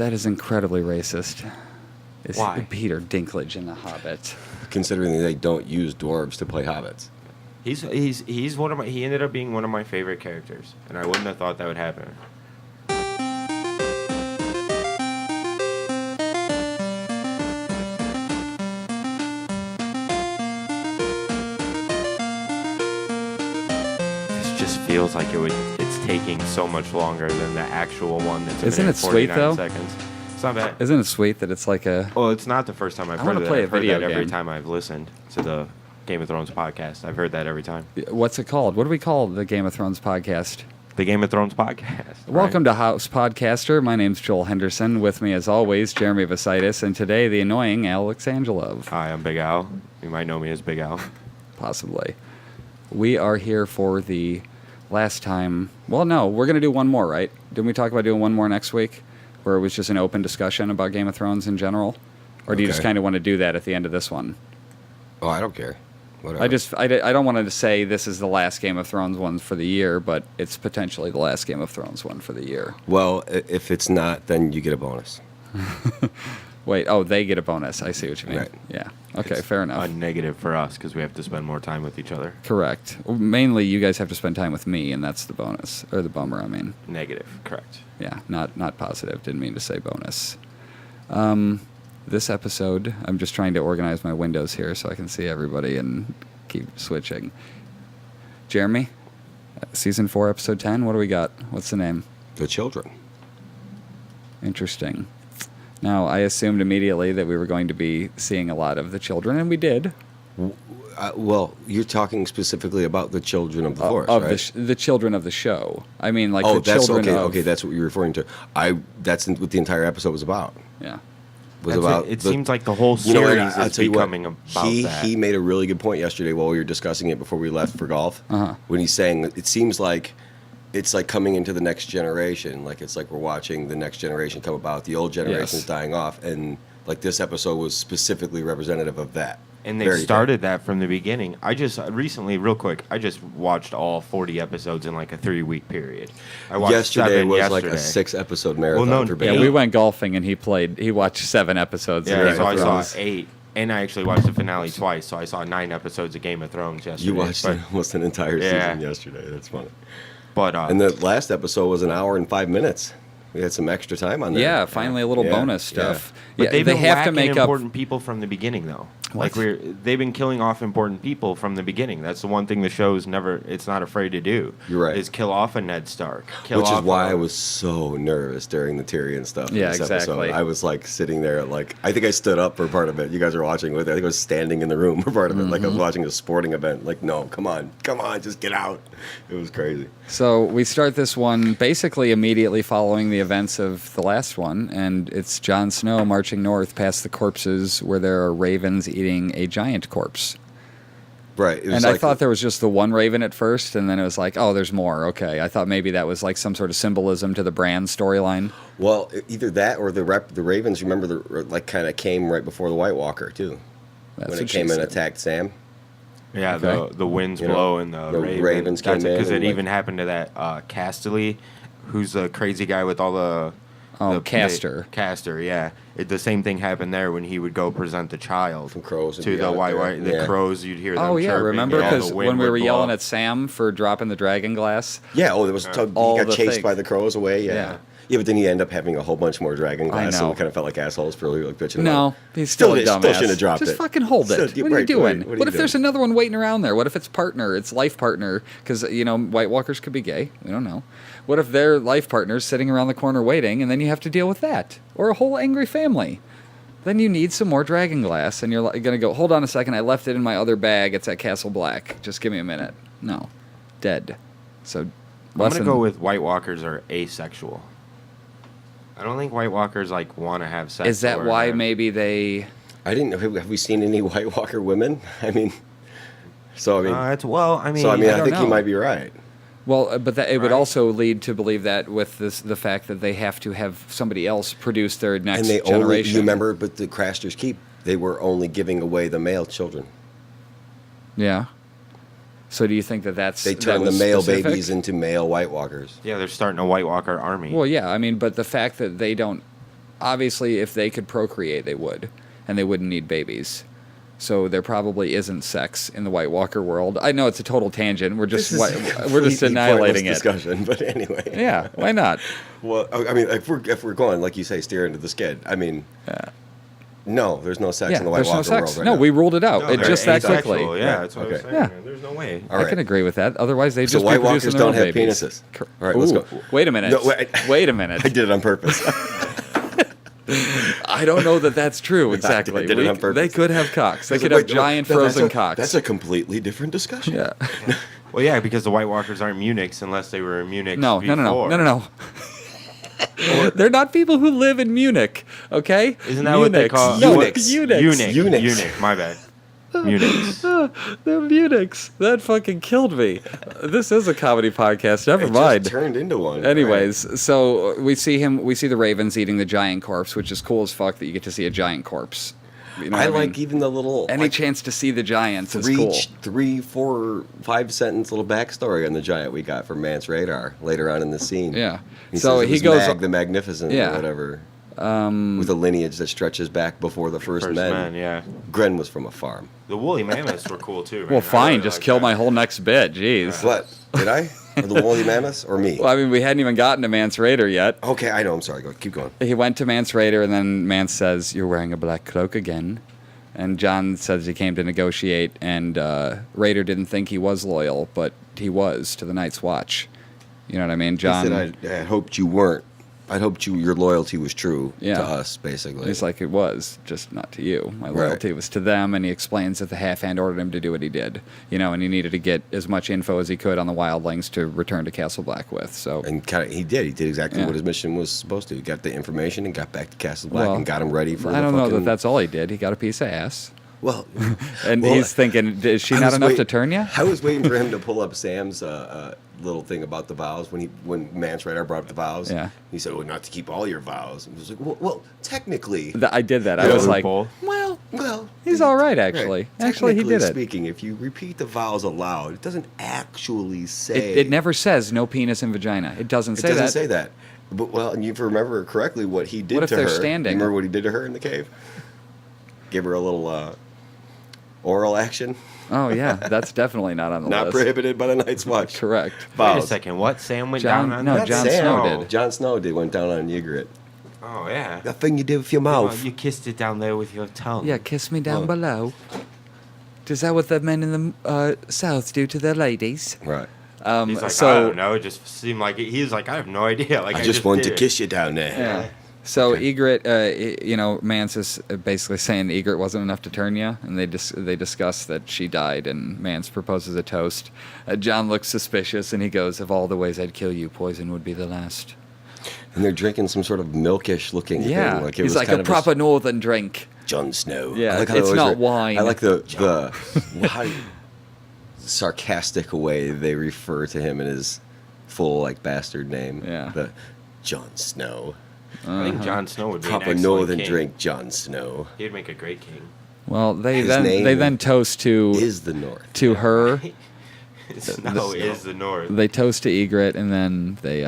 That is incredibly racist. Is Why? Peter Dinklage in The Hobbit. Considering they don't use dwarves to play hobbits. He's one of my. He ended up being one of my favorite characters, and I wouldn't have thought that would happen. This just feels like it's taking so much longer than the actual one. That's Isn't it sweet, 49 though? Seconds. It's not bad. Isn't it sweet that it's like a... Well, it's not the first time I've I heard wanna that. play a I've heard video that every game. time I've listened to the Game of Thrones podcast. I've heard that every time. What's it called? What do we call the Game of Thrones podcast? The Game of Thrones podcast. Welcome to House Podcaster. My name's Joel Henderson. With me, as always, Jeremy Vasaitis, and today, the annoying Alex Angelov. Hi, I'm Big Al. You might know me as Big Al. Possibly. We are here for the last time. Well, no, we're going to do one more, right? Didn't we talk about doing one more next week? Where it was just an open discussion about Game of Thrones in general? Or do you just kind of want to do that at the end of this one? Oh, I don't care. Whatever. I don't want to say this is the last Game of Thrones one for the year, but it's potentially the last Game of Thrones one for the year. Well, if it's not, then you get a bonus. Wait, they get a bonus. I see what you mean. Right. Yeah. Okay, It's fair enough. A negative for us because we have to spend more time with each other. Correct. Mainly, you guys have to spend time with me, and that's the bonus. Or the bummer, I mean. Negative, correct. Yeah, not positive. Didn't mean to say bonus. This episode, I'm just trying to organize my windows here so I can see everybody and keep switching. Jeremy, Season 4, Episode 10, what do we got? What's the name? The children. Interesting. Now, I assumed immediately that we were going to be seeing a lot of the children, and we did. Well, you're talking specifically about the children of the forest, Of right? the children of the show. I mean, like Oh, the that's children okay. of... Okay, that's what you're referring to. That's what the entire episode was about. Yeah. It seems like the whole series I'll is tell you what, becoming about that. He made a really good point yesterday while we were discussing it before we left for golf. Uh-huh. When he's saying that it seems like it's like coming into the next generation. Like it's like we're watching the next generation come about. The old generation is dying off, and like this episode was specifically representative of that. And they started that from the beginning. I just recently, real quick, I just watched all 40 episodes in like a 3-week period. I watched Yesterday was like a yesterday. 6-episode marathon Well, no, for yeah, Yeah, Bailey. we went golfing, and he watched 7 episodes of Yeah, Game so of I Thrones. saw 8. And I actually watched the finale twice, so I saw 9 episodes of Game of Thrones yesterday. You watched but, almost an entire Yeah. season yesterday. That's funny. But, And the last episode was an hour and 5 minutes. We had some extra time on there. Yeah, finally a little Yeah, bonus yeah. stuff. But Yeah, they've they been have to whacking make up. important people from the beginning, though. What? Like they've been killing off important people from the beginning. That's the one thing the show's it's not afraid to do. You're right. Is kill off a Ned Stark. Which is why I was so nervous during the Tyrion stuff. in Yeah, this exactly. Episode. I was like sitting there, like I think I stood up for part of it. You guys were watching with it. I think I was standing in the room for part of it, like I was watching a sporting event. Like, no, come on, just get out. It was crazy. So we start this one basically immediately following the events of the last one, and it's Jon Snow marching north past the corpses where there are ravens eating a giant corpse. Right. It was And like, I thought there was just the one raven at first, and then it was like, oh, there's more. Okay, I thought maybe that was like some sort of symbolism to the Bran storyline. well, either that or the Ravens. Remember, like kind of came right before the White Walker too, That's when what it she came and said. attacked Sam. Yeah, Okay. the winds You know, blow and the Ravens came in because it and, like- even happened to that Casterly, who's the crazy guy with all the. Oh, the Castor. Castor, yeah. The same thing happened there when he would go present the child From crows and to be the out white. there. The Yeah. crows, you'd hear them. Oh yeah, chirping, remember and all the because wind when we would were blow. yelling at Sam for dropping the dragon glass. Yeah. Oh, there was all he got the chased things. by the crows away. Yeah. Yeah. Yeah, but then he ended up having a whole bunch more dragon glass, so know. we kind of felt like assholes for like bitching. No, about it. he's still a dumbass. Still shouldn't have dropped Just it. fucking hold it. Still- What are you right, doing? right, What if there's another one waiting around there? What if it's partner? It's life partner? Because, White Walkers could be gay. We don't know. What if their life partner's sitting around the corner waiting, and then you have to deal with that? Or a whole angry family? Then you need some more dragon glass, and you're going to go, hold on a second, I left it in my other bag. It's at Castle Black. Just give me a minute. No. Dead. So, I'm gonna lesson- go with White Walkers are asexual. I don't think White Walkers want to have sex. Is that or why have- maybe they... I didn't know. Have we seen any White Walker women? I mean, so I mean, I don't think you know. might be right. Well, but it would Right. also lead to believe that with the fact that they have to have somebody else produce their next And they generation. only, you remember, but the Crasters Keep, they were only giving away the male children. Yeah. So do you think that's They that turned the was male specific? babies into male White Walkers. Yeah, they're starting a White Walker army. Well, yeah. I mean, but the fact that they don't obviously, if they could procreate, they would, and they wouldn't need babies. So there probably isn't sex in the White Walker world. I know it's a total tangent. We're just annihilating it. Discussion, but anyway. Yeah, why not? Well, I mean, if we're going like you say, steer into the skid. I mean, no, there's no sex in the White Walker world. Right no, now. we ruled it out. No, it just that quickly. Yeah, that's what I was saying. Yeah. Man. There's no way. All I right. can agree with that. Otherwise, they So just White be producing Walkers their don't own have babies. penises. All right, let's go. Wait a minute. No, wait. Wait a minute. I did it on purpose. I don't know that that's true exactly. I did it on purpose. They could have cocks. They could have giant frozen cocks. That's a completely different discussion. Yeah. Well, yeah, because the White Walkers aren't Munichs unless they were Munichs No. before. They're not people who live in Munich, okay? Isn't that what they call Eunuchs. Eunuchs. Eunuch, my bad. Munichs. They're Munichs. That fucking killed me. This is a comedy podcast. Never It mind. just turned into one. Anyways, so we see the Ravens eating the giant corpse, which is cool as fuck that you get to see a giant corpse. You know I what like mean? even the little Any chance to see the giants is cool. 3, 4, 5 sentence little backstory on the giant we got from Mance Radar later on in the scene. Yeah. He So says it he was goes. Mag the Magnificent Yeah. or whatever. With a lineage that stretches back before the first men. Yeah. Gren was from a farm. The woolly mammoths were cool too. Man. Well, I fine. really Just like kill that. my whole next bit. Jeez. What? Did I? Or the woolly mammoths or me? Well, I mean, we hadn't even gotten to Mance Raider yet. Okay, I know. I'm sorry. Go. Keep going. He went to Mance Raider, and then Mance says, "You're wearing a black cloak again." And John says he came to negotiate, and Raider didn't think he was loyal, but he was to the Night's Watch. You know what I mean? John. He said, I hoped you weren't. I hoped your loyalty was true Yeah. to us, basically. He's like, it was, just not to you. My loyalty was to them, and he explains that the half-hand ordered him to do what he did. You know, and he needed to get as much info as he could on the wildlings to return to Castle Black with. So, And kind of, he did. He did exactly Yeah. what his mission was supposed to. He got the information and got back to Castle Black Well, and got him ready for I the don't know fucking... that that's all he did. He got a piece of ass. Well, And well, he's thinking, is she I not was enough to waiting- turn you? I was waiting for him to pull up Sam's little thing about the vows when Mance Radar brought up the vows. Yeah. He said, "Well, not to keep all your vows." And he was like, "Well, technically, I did that. I Yeah, was like, loophole. well, he's all right, actually. Actually, he Technically did it. Speaking, if you repeat the vows aloud, it doesn't actually say. It never says no penis and vagina. It doesn't It say doesn't that. say that. But well, and you remember correctly what he did What if to they're her. standing? You remember what he did to her in the cave? Give her a little oral action. Oh, yeah. That's definitely not on the Not list. prohibited by the Night's Watch. Correct. Wait a Vows. second. What? Sam went John- down on no, that? Jon Sam. Snow did. Jon Snow went down on Ygritte. Oh yeah. That thing you did with your Well, mouth. you kissed it down there with your tongue. Yeah, kiss me down Well- below. Is that what the men in the South do to their ladies? Right. He's like, I don't know. It just seemed like he was like, I have no idea. Like I just wanted to did it. kiss you down there. Yeah. So Ygritte, Mance is basically saying Ygritte wasn't enough to turn you, and they discuss that she died, and Mance proposes a toast. John looks suspicious, and he goes, "Of all the ways I'd kill you, poison would be the last." And they're drinking some sort of milkish looking Yeah, thing. Like it he's was like kind a of proper northern drink. Jon Snow. Yeah, I like how it's they not always wine. I like the how sarcastic way they refer to him in his full like bastard name. Yeah. The Jon Snow. I think Jon Snow would be an Proper excellent northern king. drink, Jon Snow. He'd make a great king. Well, they His name then toast to Is the North. her. Snow is the North. They toast to Ygritte, and then they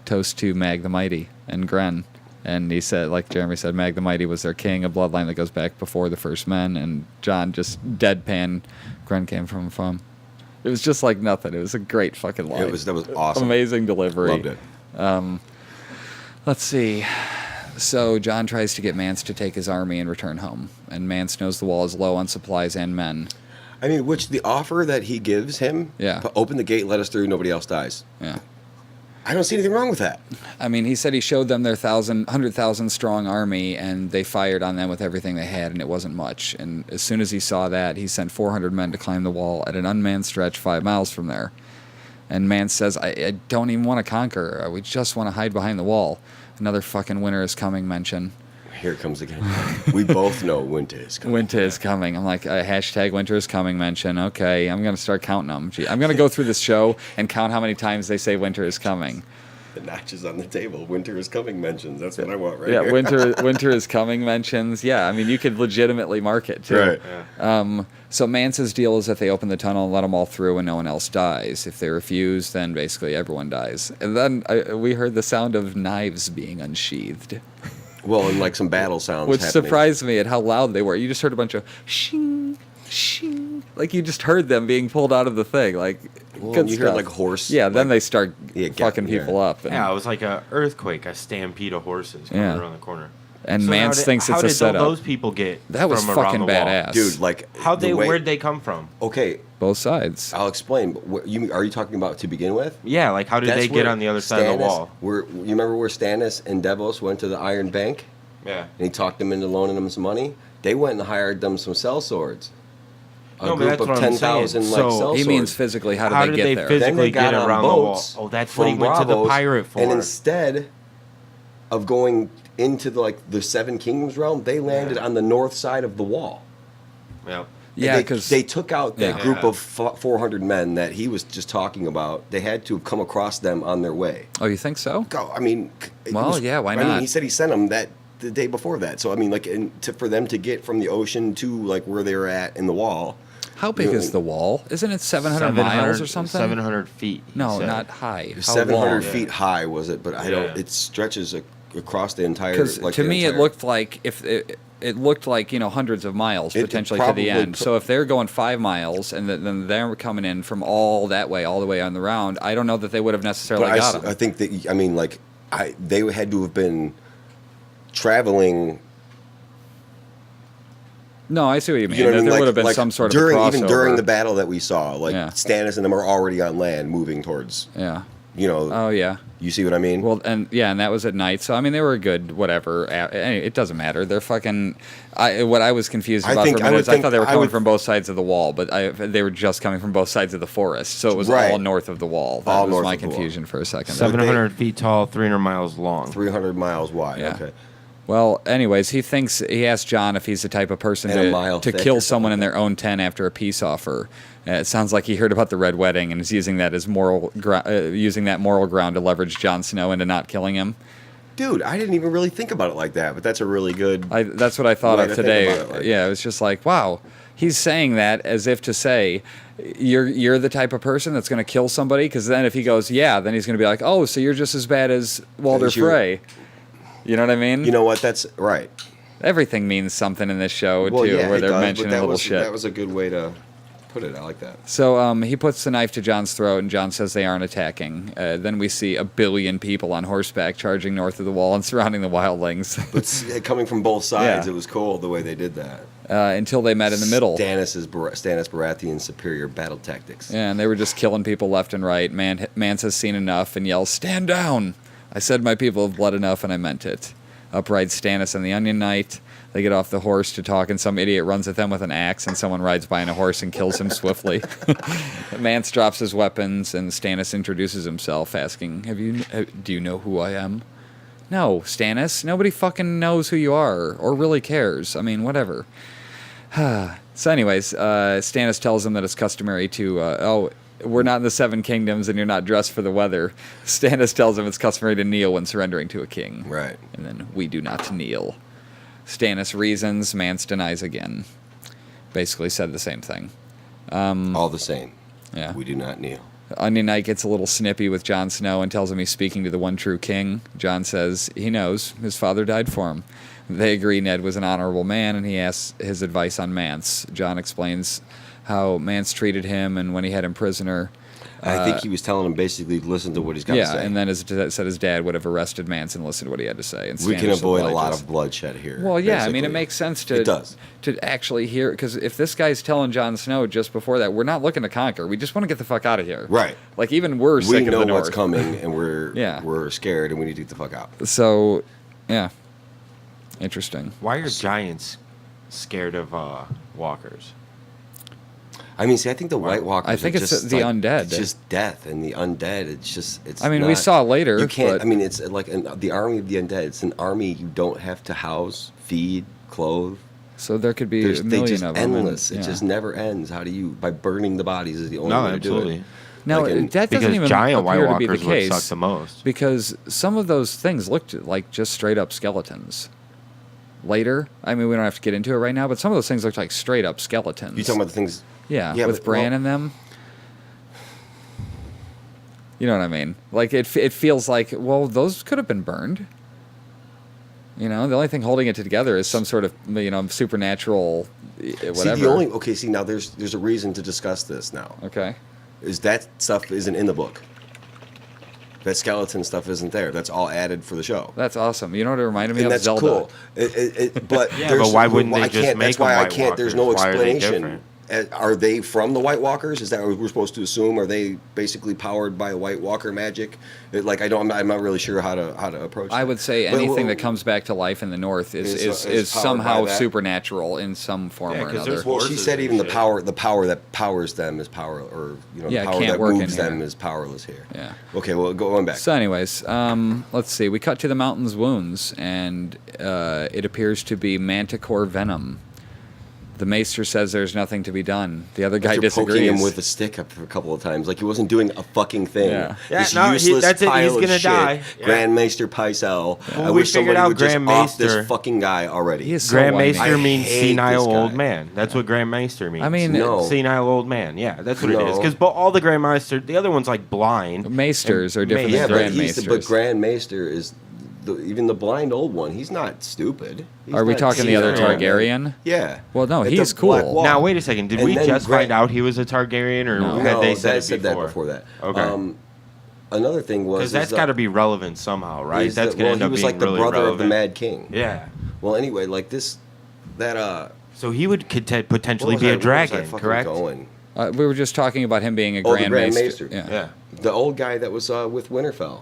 toast to Mag the Mighty and Gren. And he said, like Jeremy said, Mag the Mighty was their king, a bloodline that goes back before the first men. And John just deadpan, Gren came from. It was just like nothing. It was a great fucking line. That was awesome. Amazing delivery. Loved it. Let's see. So John tries to get Mance to take his army and return home. And Mance knows the wall is low on supplies and men. I mean, which the offer that he gives him, Yeah. open the gate, let us through, nobody else dies. Yeah. I don't see anything wrong with that. I mean, he said he showed them their 100,000 strong army, and they fired on them with everything they had, and it wasn't much. And as soon as he saw that, he sent 400 men to climb the wall at an unmanned stretch 5 miles from there. And Mance says, I don't even want to conquer. We just want to hide behind the wall. Another fucking winter is coming mention. Here it comes again. We both know winter is coming. Winter is coming. I'm like, hashtag winter is coming mention. Okay, I'm going to start counting them. Gee, I'm going to go through this show and count how many times they say winter is coming. The notches on the table. Winter is coming mentions. That's what I want right Yeah, here. winter is coming mentions. Yeah, I mean, you could legitimately mark it, too. Right. Yeah. So Mance's deal is that they open the tunnel and let them all through and no one else dies. If they refuse, then basically everyone dies. And then we heard the sound of knives being unsheathed. Well, and like some battle sounds Which happening. surprised me at how loud they were. You just heard a bunch of shing, shing. Like you just heard them being pulled out of the thing. Like, Well, good you stuff. hear like horse. Yeah, then like, they start Yeah, fucking yeah. people up. And, Yeah, it was like a earthquake, a stampede of horses coming Yeah. around the corner. and So Mance thinks it's a How did setup. those people get That was from around fucking the wall? badass. Dude, like How the they? way- Where'd they come from? Okay, Both sides. I'll explain. But are you talking about to begin with? Yeah, like how did That's they get where on the other side of the Stannis- wall? You remember where Stannis and Devos went to the Iron Bank Yeah. and he talked them into loaning them some money? They went and hired them some sellswords. A No, but group that's of what I'm 10,000 saying. like So- sellswords. He means physically. How did they get there? Then physically they got get on around the wall? boats Oh, that's what he from went to the Bravos, pirate for. And instead of going into the Seven Kingdoms realm, they landed on the north side of the wall. Yep. Yeah, they, because they took out that Yeah. group of 400 men that he was just talking about. They had to have come across them on their way. oh, you think so? Go. I mean, Well, yeah, why I mean, not? he said he sent them the day before that. So I mean, like, for them to get from the ocean to like where they were at in the wall. How big You is know, the wall? Isn't it 700 miles or something? 700 feet. he No, said. not high. How 700 long? feet high was it? But I don't. Yeah. It stretches across the entire. Because Like to the me, it entire- looked like it looked like hundreds of miles It potentially to probably the end. put- So if they're going 5 miles and then they're coming in from all that way, all the way on the round, I don't know that they would have necessarily But got I them. think that I mean, like, they had to have been traveling. No, I see what you mean. You know what I mean? There Like, would have been like some sort during, of a crossover. even during the battle that we saw, like Yeah. Stannis and them are already on land, moving towards. Yeah. Oh, yeah. you see what I mean? Well, and that was at night. So I mean, they were good. Whatever. It doesn't matter. They're fucking. What I was confused I about think- for a I minute would is I think- thought they were I coming would- from both sides of the wall, but they were just coming from both sides of the forest. So it was Right. all north of the wall. That All was north my of the wall. confusion for a second. 700 feet tall, 300 miles long. 300 miles wide. Yeah. Okay. Well, anyways, he asked John if he's the type of person And a mile to thick kill or someone in something. their own tent after a peace offer. It sounds like he heard about the Red Wedding and is using that as using that moral ground to leverage Jon Snow into not killing him. Dude, I didn't even really think about it like that, but that's a really good. That's what I thought way of to think today. about it, like- Yeah, it was just like, wow, he's saying that as if to say, you're the type of person that's going to kill somebody. Because then if he goes, yeah, then he's going to be like, oh, so you're just as bad as Walder As you- Frey. You know what I mean? You know what? That's right. Everything means something in this show Well, too, yeah, where it they're does, mentioning but little was, shit. That was a good way to put it. I like that. So he puts the knife to John's throat, and John says they aren't attacking. Then we see 1 billion people on horseback charging north of the wall and surrounding the wildlings But coming from both sides, Yeah. it was cool the way they did that. until they met in the middle. Stannis Baratheon's superior battle tactics. Yeah, and they were just killing people left and right. Mance has seen enough and yells, "Stand down!" I said my people have bled enough, and I meant it. Up rides Stannis and the Onion Knight. They get off the horse to talk, and some idiot runs at them with an axe, and someone rides by on a horse and kills him swiftly. Mance drops his weapons, and Stannis introduces himself, asking, do you know who I am? No, Stannis. Nobody fucking knows who you are, or really cares. I mean, whatever. So anyways, Stannis tells him that it's customary to, we're not in the Seven Kingdoms and you're not dressed for the weather. Stannis tells him it's customary to kneel when surrendering to a king. Right. And then we do not kneel. Stannis reasons, Mance denies again. Basically said the same thing. All the same. Yeah. We do not kneel. Onion Knight gets a little snippy with Jon Snow and tells him he's speaking to the one true king. Jon says he knows. His father died for him. They agree Ned was an honorable man, and he asks his advice on Mance. Jon explains how Mance treated him and when he had him prisoner. I think he was telling him basically listen to what he's got to Yeah, say. and then said his dad would have arrested Mance and listened to what he had to say. And we can Stannis avoid a lot obliges. of bloodshed here. Well, yeah, I mean, basically. it makes sense It does. to actually hear, because if this guy's telling Jon Snow just before that, we're not looking to conquer. We just want to get the fuck out of here. Right. Like, even we're We sick of know the North. what's coming, and we're Yeah. we're scared, and we need to get the fuck out. So, yeah. Interesting. Why are giants scared of walkers? I mean, see, I think the White Walkers. I think are it's just, the like, undead. It's just death, and the undead. It's. I mean, we not- saw later, You can't. but- I mean, it's like the army of the undead. It's an army you don't have to house, feed, clothe. So there could be There's, a they million just of them. endless. and- It yeah. just never ends. How do you? By burning the bodies is the only No, way to do absolutely. it. Now, Like, and- that doesn't Because even giant White appear to be the Walkers would case. suck the most. Because some of those things looked like just straight up skeletons. Later, I mean, we don't have to get into it right now, but some of those things looked like straight up skeletons. You talking about the things? Yeah, Yeah, with but- Bran well- in them. You know what I mean? Like, it feels like, well, those could have been burned. You know, the only thing holding it together is some sort of, you know, supernatural whatever. See, now there's a reason to discuss this now. Okay. Is that stuff isn't in the book. That skeleton stuff isn't there. That's all added for the show. That's awesome. You know what it reminded me And of? that's Zelda. cool. But but why wouldn't they just make That's why them I White can't. There's no Walkers? Why are they explanation. different? Are they from the White Walkers? Is that what we're supposed to assume? Are they basically powered by White Walker magic? I'm not really sure how to approach. I would say anything that comes back to life in the North is powered somehow by that? supernatural in some form or 'cause another. there's Well, she horses said and even the shit. power that powers them is power, or Yeah, the power can't that work in moves them here. is powerless here. Yeah. Okay, well, going back. So, anyways, let's see. We cut to the mountain's wounds, and it appears to be manticore venom. The maester says there's nothing to be done. The other guy After disagrees. poking him with a stick up a couple of times, like he wasn't doing a fucking thing. Yeah. This Yeah, no, useless that's it. pile He's of gonna shit. die. Yeah. Grand Maester Pycelle. Well, I we wish figured somebody out would just Grand off Maester. this fucking guy already. He is so Grand whiny. Maester I means hate senile this guy. old man. That's what Grand Maester means. I mean, No. senile old man. Yeah, that's what it is. No. Because all the Grand Maester, the other one's like blind. Maesters are different Yeah, than but Grand but Maesters. Grand Maester is even the blind old one. He's not stupid. He's Are we not talking the other senile. Targaryen? Yeah. Well, no, At he's the Black cool. Wall. Now, wait a second. Did And we then just Grand- find out he was a Targaryen, or No. had they that said it that before? before that. Okay. Another thing was Because that's is, got to be relevant somehow, right? is That's that- going to end he up was being like the really brother relevant. of the Mad King. Yeah. Well, anyway, like this, that So he would potentially what be was a I dragon, fucking correct? Going? We were just talking about him being a Oh, the Grand Grand Maester. Maester. Yeah. Yeah. The old guy that was with Winterfell.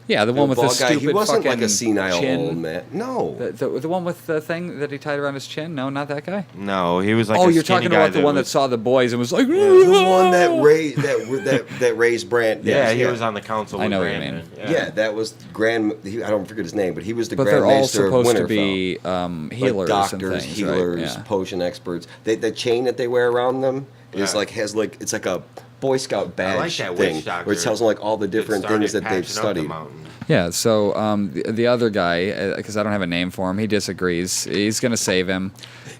Yeah, the one with the bald guy. stupid He wasn't fucking like a senile chin. old man. No. The one with the thing that he tied around his chin? No, not that guy. No, he was like. Oh, a you're skinny talking guy about the one that was- saw the boys and was like, The one that raised Bran. Yeah, yes, he was on the council. I with know what you Brandon. mean. Yeah, that was I don't forget his name, but he was the but Grand they're all Maester of supposed Winterfell. to be healers like and doctors, things, healers, right? Yeah. potion experts. The chain that they wear around them is Yeah. it's like a Boy Scout badge like that thing, witch doctor where it tells them like all the different started things that they've patching up the studied. mountain. Yeah, so the other guy, because I don't have a name for him, he disagrees. He's going to save him.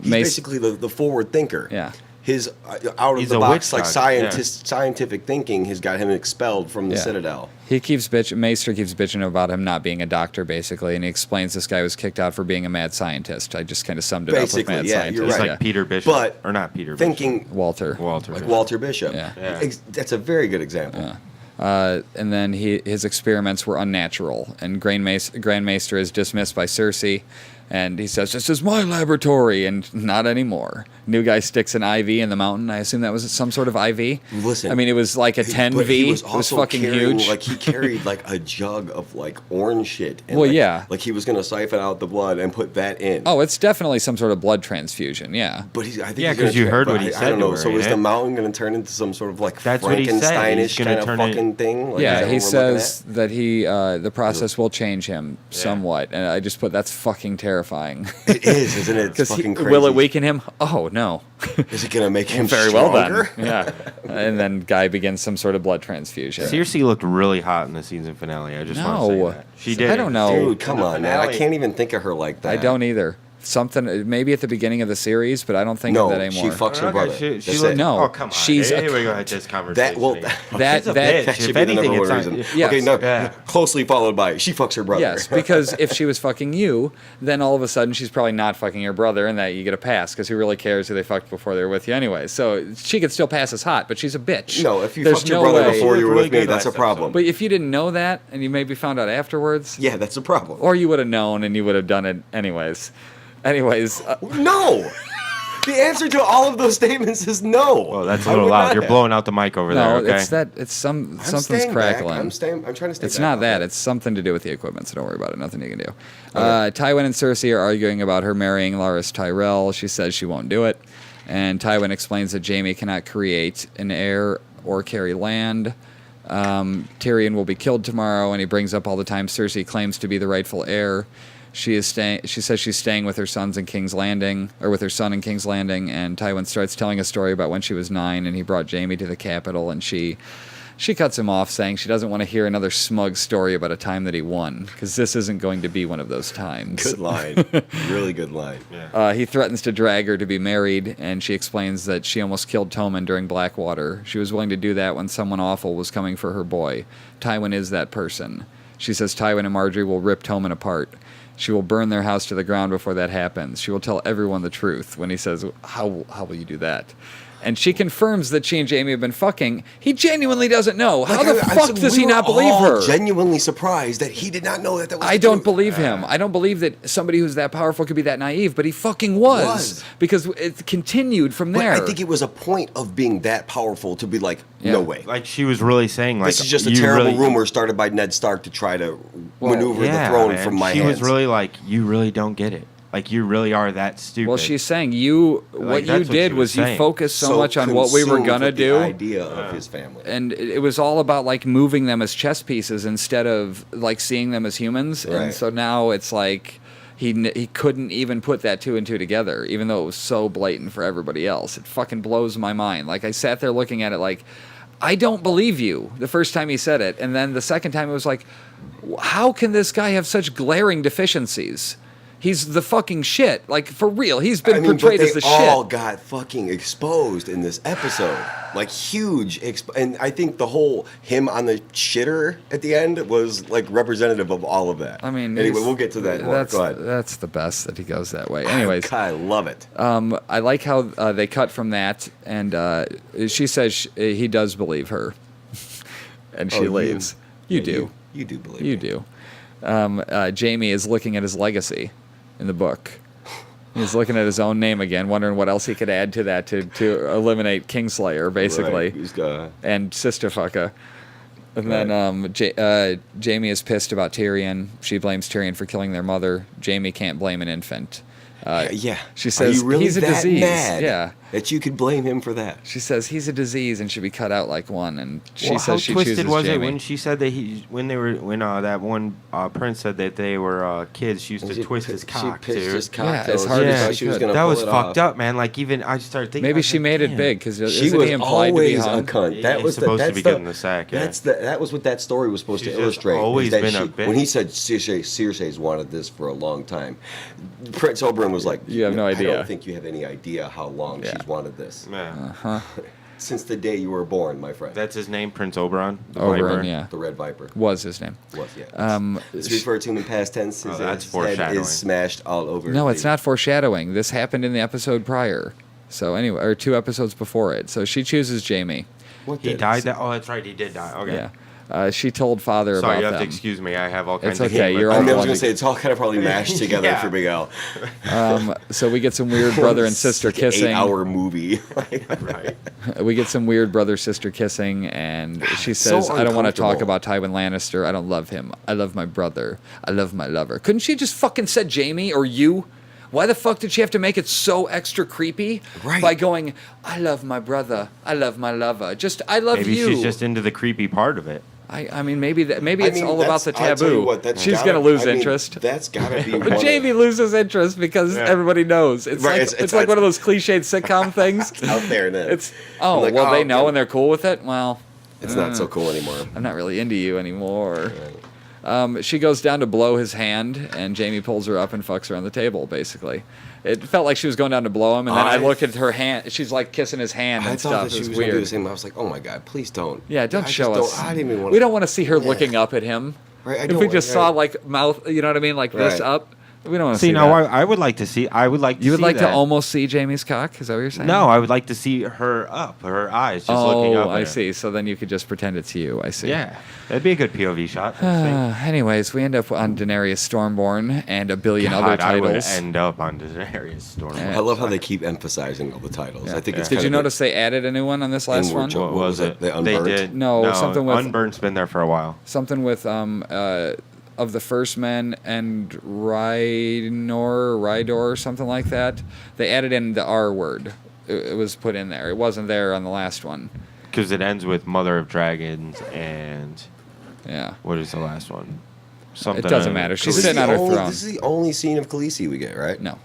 He's basically the forward thinker. Yeah. His out of He's the a box witch like doctor, scientific thinking has got him expelled from the Yeah. Citadel. He keeps Maester keeps bitching about him not being a doctor, basically, and he explains this guy was kicked out for being a mad scientist. I just kind of summed it Basically, up with mad yeah, scientist. you're It's right. like Peter Bishop, But or not Peter Thinking Walter. Bishop. Walter. like Bishop. Walter Bishop. Yeah. Yeah. That's a very good example. And then his experiments were unnatural, and Grand Maester is dismissed by Cersei, and he says, "This is my laboratory," and not anymore. New guy sticks an IV in the mountain. I assume that was some sort of IV. Listen, I mean, it was like a 10V. But he was It was also fucking carrying, huge. Like he carried like a jug of like orange shit. And, Well, like, yeah. Like he was gonna siphon out the blood and put that in. Oh, it's definitely some sort of blood transfusion. Yeah. But I think Yeah, he's gonna 'cause you turn- heard but what he I said don't to know. her, So is yeah. the mountain going to turn into some sort of like That's what he said. He's Frankensteinish gonna kind of turn it- fucking thing? Like, is Yeah, that he what we're looking says that the process will change him somewhat, and I just put that's fucking terrifying. at? It is, isn't it? It's Because fucking crazy. will it weaken him? Oh no. Is it going to make him Very stronger? well done. Yeah. And then guy begins some sort of blood transfusion. Cersei looked really hot in the season finale. I just want to No. say that. She did. I don't know. Dude, come In the on, man. I finale. can't even think of her like that. I don't either. Something maybe at the beginning of the series, but I don't think No, of that anymore. she fucks her Okay, brother. she That's looked- it. No, Oh, come on. she's Here a- we go at this conversation. That, well, again. that She's a that bitch. That should If be the anything, number it's one not- reason. Yes. Okay, no, Yeah. closely followed by she fucks her brother. Yes, because if she was fucking you, then all of a sudden she's probably not fucking your brother, and that you get a pass because who really cares who they fucked before they were with you anyway? So she could still pass as hot, but she's a bitch. No, if you There's fucked your no brother way. before you were Really with me, good that's a last problem. But if you didn't know that and you maybe found out afterwards, Yeah, that's a problem. or you would have known and you would have done it anyways. Anyways, No! The answer to all of those statements is no. Oh, that's a I little would loud. not You're have. blowing out the mic over no, there, okay? it's that it's some I'm something's staying back. crackling. I'm trying to stay It's back not on that. It's something to do with the equipment, so don't worry about it. Nothing you can do. Tywin and Cersei are arguing about her marrying Larys Tyrell. She says she won't do it. And Tywin explains that Jaime cannot create an heir or carry land. Tyrion will be killed tomorrow, and he brings up all the time Cersei claims to be the rightful heir. She says she's staying with her sons in King's Landing, or with her son in King's Landing, and Tywin starts telling a story about when she was 9 and he brought Jaime to the capital, and she cuts him off, saying she doesn't want to hear another smug story about a time that he won, because this isn't going to be one of those times. Good line. Really good line. Yeah. He threatens to drag her to be married, and she explains that she almost killed Tommen during Blackwater. She was willing to do that when someone awful was coming for her boy. Tywin is that person. She says Tywin and Marjorie will rip Tommen apart. She will burn their house to the ground before that happens. She will tell everyone the truth. When he says, how will you do that? And she confirms that she and Jamie have been fucking. He genuinely doesn't know. How the fuck does he not believe her? Genuinely surprised that he did not know that was I don't believe him. I don't believe that somebody who's that powerful could be that naive, but he fucking was. Because it continued from there. But I think it was a point of being that powerful to be like, no way. Like she was really saying, like, this is just a terrible rumor started by Ned Stark to try to maneuver the throne from my hands. She was really like, you really don't get it. Like, you really are that stupid. Well, she's saying what you did was you focused so much on what we were going to do. The idea of his family. And it was all about, like, moving them as chess pieces instead of, like, seeing them as humans. Right. And so now it's like he couldn't even put that 2 and 2 together, even though it was so blatant for everybody else. It fucking blows my mind. Like, I sat there looking at it like, I don't believe you the first time he said it. And then the second time it was like, how can this guy have such glaring deficiencies? He's the fucking shit. Like, for real. He's been portrayed as the shit. They all got fucking exposed in this episode. Like, huge. And I think the whole him on the shitter at the end was, like, representative of all of that. I mean... Anyway, we'll get to that more. Go ahead. That's the best that he goes that way. Anyways. I love it. I like how they cut from that, and she says he does believe her. And she leaves. You do. You do believe You do. Jamie is looking at his legacy in the book. He's looking at his own name again, wondering what else he could add to that to eliminate Kingslayer, basically, and Sisterfucker. And then Jamie is pissed about Tyrion. She blames Tyrion for killing their mother. Jamie can't blame an infant. She says he's a disease. Mad that you could blame him for that? She says he's a disease and should be cut out like one. And she says how she twisted chooses was Jamie. it when she said that when that one prince said that they were kids? She used to twist his cock. She pitched his cock. As hard as she was going to that pull was it fucked off. up, man. Like, even I started thinking maybe she made it big because she was implied always to be a cunt. That was supposed to be getting the sack. That was what that story was supposed to illustrate. Always been a bitch. When he said Cersei's wanted this for a long time, Prince Oberyn was like, "You have no idea. I don't think you have any idea how long she's wanted this." Yeah. Since the day you were born, my friend. That's his name, Prince Oberyn. Oberyn, yeah. The Red Viper. Was his name. Was, yeah. It's referred to him in past tense. That's his foreshadowing. head is smashed all over. No, it's not foreshadowing. This happened in the episode prior. So anyway, or 2 episodes before it. So she chooses Jamie. He died. That's right. He did die. Okay. Yeah. She told father Sorry, about you have them. to excuse me. I have all kinds It's of okay, you're all I was one going to say, it's all kind of probably mashed together for Big Al. So we get some weird brother and sister kissing. 8-hour movie. Right. We get some weird brother-sister kissing, and she says, I don't want to talk about Tywin Lannister. I don't love him. I love my brother. I love my lover. Couldn't she just fucking said Jamie or you? Why the fuck did she have to make it so extra creepy by going, I love my brother. I love my lover. Just, I love Maybe you. she's just into the creepy part of it. I mean, maybe it's all about the taboo. She's going to lose interest. That's got to be But Jamie loses interest because everybody knows. It's like one of those cliched sitcom things. It's out there then. They know and they're cool with it? Well, it's not so cool anymore. I'm not really into you anymore. She goes down to blow his hand, and Jamie pulls her up and fucks her on the table, basically. It felt like she was going down to blow him, and then I look at her hand. She's like kissing his hand and stuff. I thought that she was weird. going to do the same. I was like, oh my God, please don't. Yeah, don't show us. I didn't even want we don't want to see her looking up at him. Right, if we just saw like mouth, you know what I mean, like this up. We don't want to see now, that. I would like to see. I would like to. You would see like that. to almost see Jamie's cock? Is that what you're saying? No, I would like to see her up, her eyes just looking up. I see. So then you could just pretend it's you. I see. Yeah, that'd be a good POV shot. Anyways, we end up on Daenerys Stormborn and a billion other titles. I would end up on Daenerys Stormborn. I love how they keep emphasizing all the titles. Yeah. I think it's. Did you notice they added a new one on this last one? What was it? They did. No, something with Unburnt's been there for a while. Something with of the First Men and Rydor or something like that. They added in the R word. It was put in there. It wasn't there on the last one. Because it ends with Mother of Dragons and... Yeah. What is the last one? Something. It doesn't matter. She's sitting on her throne. This is the only scene of Khaleesi we get, right? No.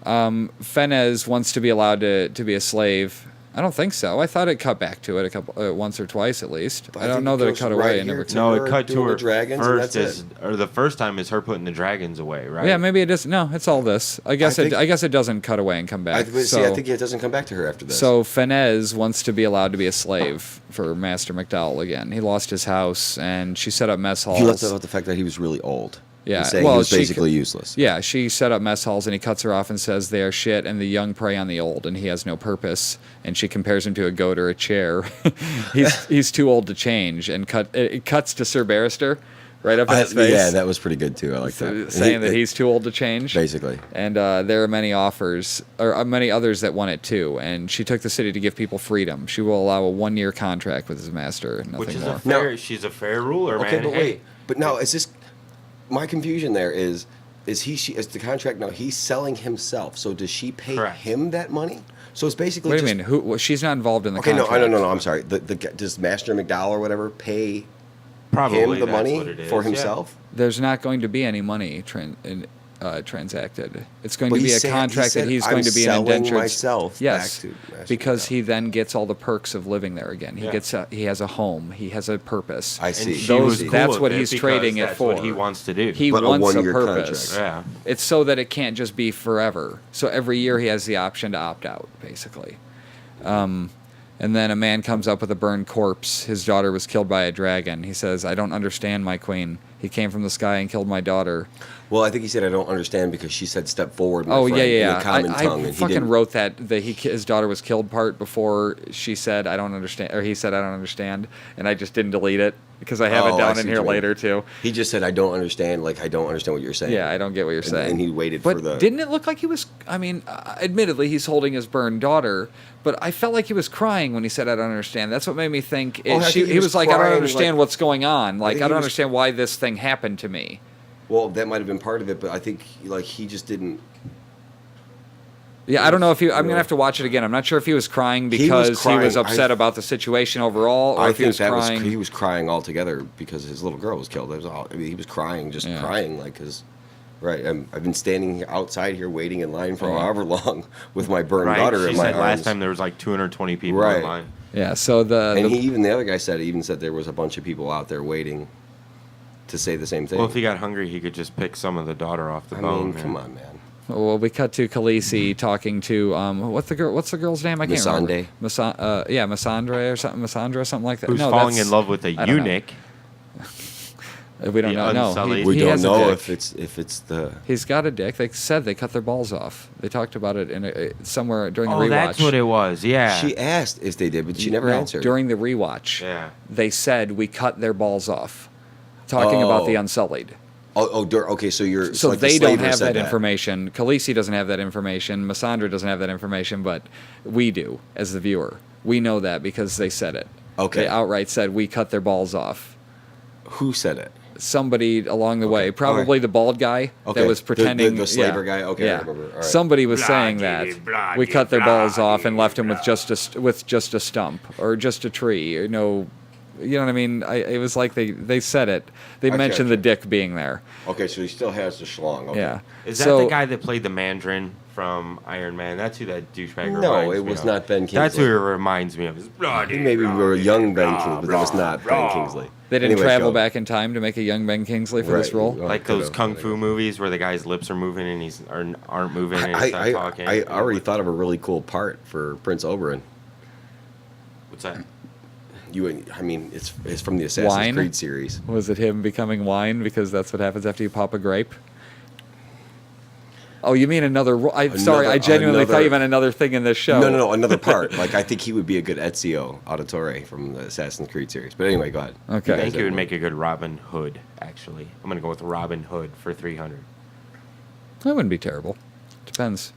Fenez wants to be allowed to be a slave. I don't think so. I thought it cut back to it once or twice at least. I don't know that it cut away. It never. No, it cut to her dragons first. Or the first time is her putting the dragons away, right? Yeah, maybe it is. No, it's all this. I guess it doesn't cut away and come back. I think it doesn't come back to her after this. So Fenez wants to be allowed to be a slave for Master McDowell again. He lost his house, and she set up mess halls. He left out the fact that he was really old. Yeah, And saying well, he was she basically useless. Yeah, she set up mess halls, and he cuts her off and says they are shit, and the young prey on the old, and he has no purpose. And she compares him to a goat or a chair. he's too old to change, and it cuts to Sir Barrister right up in his face. Yeah, that was pretty good too. I like that. Saying that he's too old to change. Basically. And there are many offers, or many others that want it too. And she took the city to give people freedom. She will allow a 1-year contract with his master, and nothing Which is more. she's a fair ruler, Okay, man. but Hey, wait. But now, is this... My confusion there is is the contract now, he's selling himself. So does she pay Correct. him that money? So it's basically What do just... you mean? Who? She's not involved in the Okay, contract. no, I'm sorry. Does Master McDowell or whatever pay probably him the that's money what it is, for yeah. himself? There's not going to be any money transacted. It's going But to be he a said- contract he that said, he's "I'm going to be an selling indentured myself yes, back to Master because McDowell." he then gets all the perks of living there again. He Yeah. he has a home. He has a purpose. I And see. she Those- was cool that's with what it he's because trading it that's for. what he wants to do. He But a wants a 1-year purpose. yeah. It's so that it can't just be forever. So every year he has the option to opt out, basically. And then a man comes up with a burned corpse. His daughter was killed by a dragon. He says, "I don't understand, my queen. He came from the sky and killed my daughter." Well, I think he said, I don't understand because she said, step forward, my Oh, friend, yeah. in the common tongue. I And he fucking didn't. wrote that his daughter was killed part before she said, "I don't understand," or he said, "I don't understand," and I just didn't delete it because I have Oh, it I down see in what here you mean. later too. He just said, I don't understand. Like, I don't understand what you're saying. Yeah, I don't get what you're saying. And he waited but for the... didn't it look like he was? I mean, admittedly, he's holding his burned daughter, but I felt like he was crying when he said, "I don't understand." That's what made me think. Oh, I think He he was was like, "I don't crying, understand like- what's going on. Like, think I he don't was- understand why this thing happened to me." Well, that might have been part of it, but I think, like, he just didn't... Yeah, I don't know if he. I'm you gonna know. have to watch it again. I'm not sure if he was crying He because was he was crying. upset I- about the situation overall, or I if he think was that crying. he was crying altogether because his little girl was killed. That was all. I mean, he was crying, just Yeah. crying, like, because... Right, I've been standing outside here waiting in line for Yeah. however long with my burned Right. daughter She in my said arms. last time there was like 220 people Right. in line. Yeah. So And the other guy said there was a bunch of people out there waiting to say the same thing. Well, if he got hungry, he could just pick some of the daughter off the I bone. mean, man. come on, man. well, we cut to Khaleesi talking to what's the girl's name? I can't remember. Missandre or something. Missandra, something like that. Who's No, falling that's- in love with a I don't know. eunuch? We don't The know. No, Unsullied. We he don't has a know dick. if it's the... He's got a dick. They said they cut their balls off. They talked about it in somewhere during the Oh, rewatch. that's what it was. Yeah. She asked if they did, but she never No, answered. during the rewatch. Yeah. They said we cut their balls off, talking about the Oh. Unsullied. Okay, so you're... So like the they don't slaver have said that information. Khaleesi doesn't have that information. Missandra doesn't have that information, but we do as the viewer. We know that because they said it. Okay. They outright said we cut their balls off. Who said it? Somebody along the way, Okay. probably the bald guy Okay. that was pretending. The slaver yeah. guy? Okay, I yeah. remember. All right. Somebody was Blah, saying dee, that blah, we dee, cut their blah, balls off and dee, left him blah. with just a stump or just a tree. You know what I mean? It was like they said it. They I mentioned the gotcha. dick being there. Okay, so he still has the schlong. Okay. Yeah. Is that So- the guy that played the Mandarin from Iron Man? That's who that douchebag reminds me No, of. it was not Ben That's who Kingsley. it reminds me of. It's bloody, Maybe we were a young Ben blah, Kingsley, but that was blah, not blah. Ben Kingsley. They didn't Anyway, travel go. back in time to make a young Ben Kingsley for this Right. role. Well, Like those could've, kung fu movies where the guy's lips are moving and aren't moving and he's not talking. I already thought of a really cool part for Prince Oberyn. What's that? I mean, it's from the Assassin's Wine? Creed series. Was it him becoming wine because that's what happens after you pop a grape? Oh, you mean another? I'm sorry, I genuinely thought you meant another thing in this show. No, another part. Like, I think he would be a good Ezio Auditore from the Assassin's Creed series. But anyway, go ahead. Okay. I You think guys it would have make a good Robin Hood, actually. I'm going to go with Robin Hood for 300. That wouldn't be terrible. Depends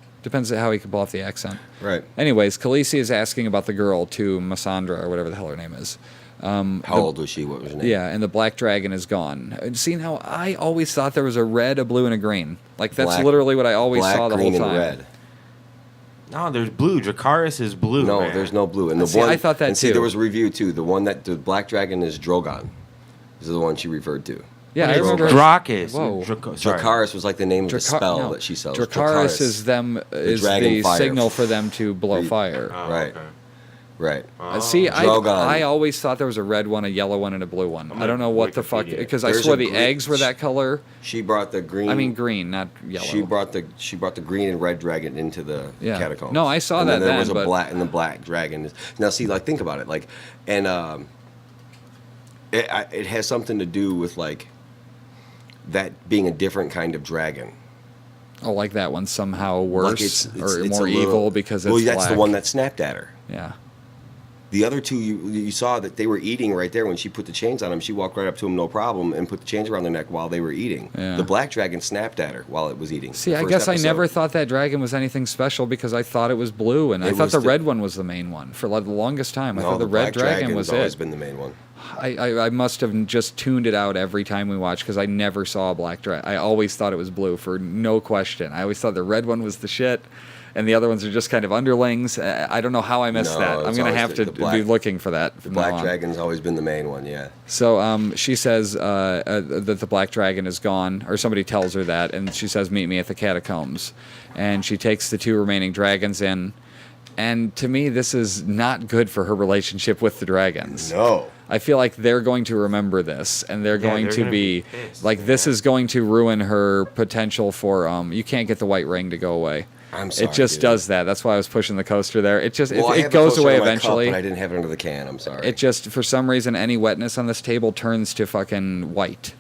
how he can pull off the accent. Right. Anyways, Khaleesi is asking about the girl to Missandra or whatever the hell her name is. How old was she? What was her name? Yeah, and the black dragon is gone. And seeing how I always thought there was a red, a blue, and a green. Like that's Black- literally what I always Black, saw the green, whole time. and red. No, there's blue. Dracarys is blue. No, man. there's no blue. And the See, one I thought that and see, too. there was a review too. The one that the black dragon is Drogon. This is the one she referred to. Yeah, I It's remember. Dracarys. Whoa. Sorry. Dracarys was like the name of the spell no. that she sells. Dracarys is dragon the fire. signal for them to blow The- fire. Oh, Right. okay. Right. See, Drogon. I always thought there was a red one, a yellow one, and a blue one. I'm I don't know what the fuck Wikipedia. because I There's swore a the green- eggs were that color. She brought the green. I mean green, not yellow. She brought the green and red dragon into the Yeah. catacombs. No, I saw and that then there then, was a but- black and the black dragon. Now see, like think about it, like, and it has something to do with like that being a different kind of dragon. Oh, like that one somehow worse Like or it's more a little, evil because it's well, that's black. the one that snapped at her. Yeah. The other two, you saw that they were eating right there when she put the chains on them. She walked right up to them, no problem, and put the chains around their neck while they were eating. Yeah. The black dragon snapped at her while it was eating. See, the I first guess episode. I never thought that dragon was anything special because I thought it was blue, and I thought the red one was the main one for like the longest time. I No, thought the red black dragon was always it. been the main one. I must have just tuned it out every time we watched because I never saw a black dragon. I always thought it was blue for no question. I always thought the red one was the shit, and the other ones are just kind of underlings. I don't know how I missed No, that. I'm it's going to always have to the black- be looking for that. The from now black on. dragon's always been the main one, yeah. So she says that the black dragon is gone, or somebody tells her that, and she says, "Meet me at the catacombs." And she takes the 2 remaining dragons in. And to me, this is not good for her relationship with the dragons. No. I feel like they're going to remember this, and they're going they're to gonna be pissed, like, this is going to ruin her potential for. You can't get the white ring to go away. I'm sorry, It just dude. does that. That's why I was pushing the coaster there. It just Well, I it have a goes coaster away in my cup, eventually. but I didn't have it under the can. I'm sorry. It just, for some reason, any wetness on this table turns to fucking white,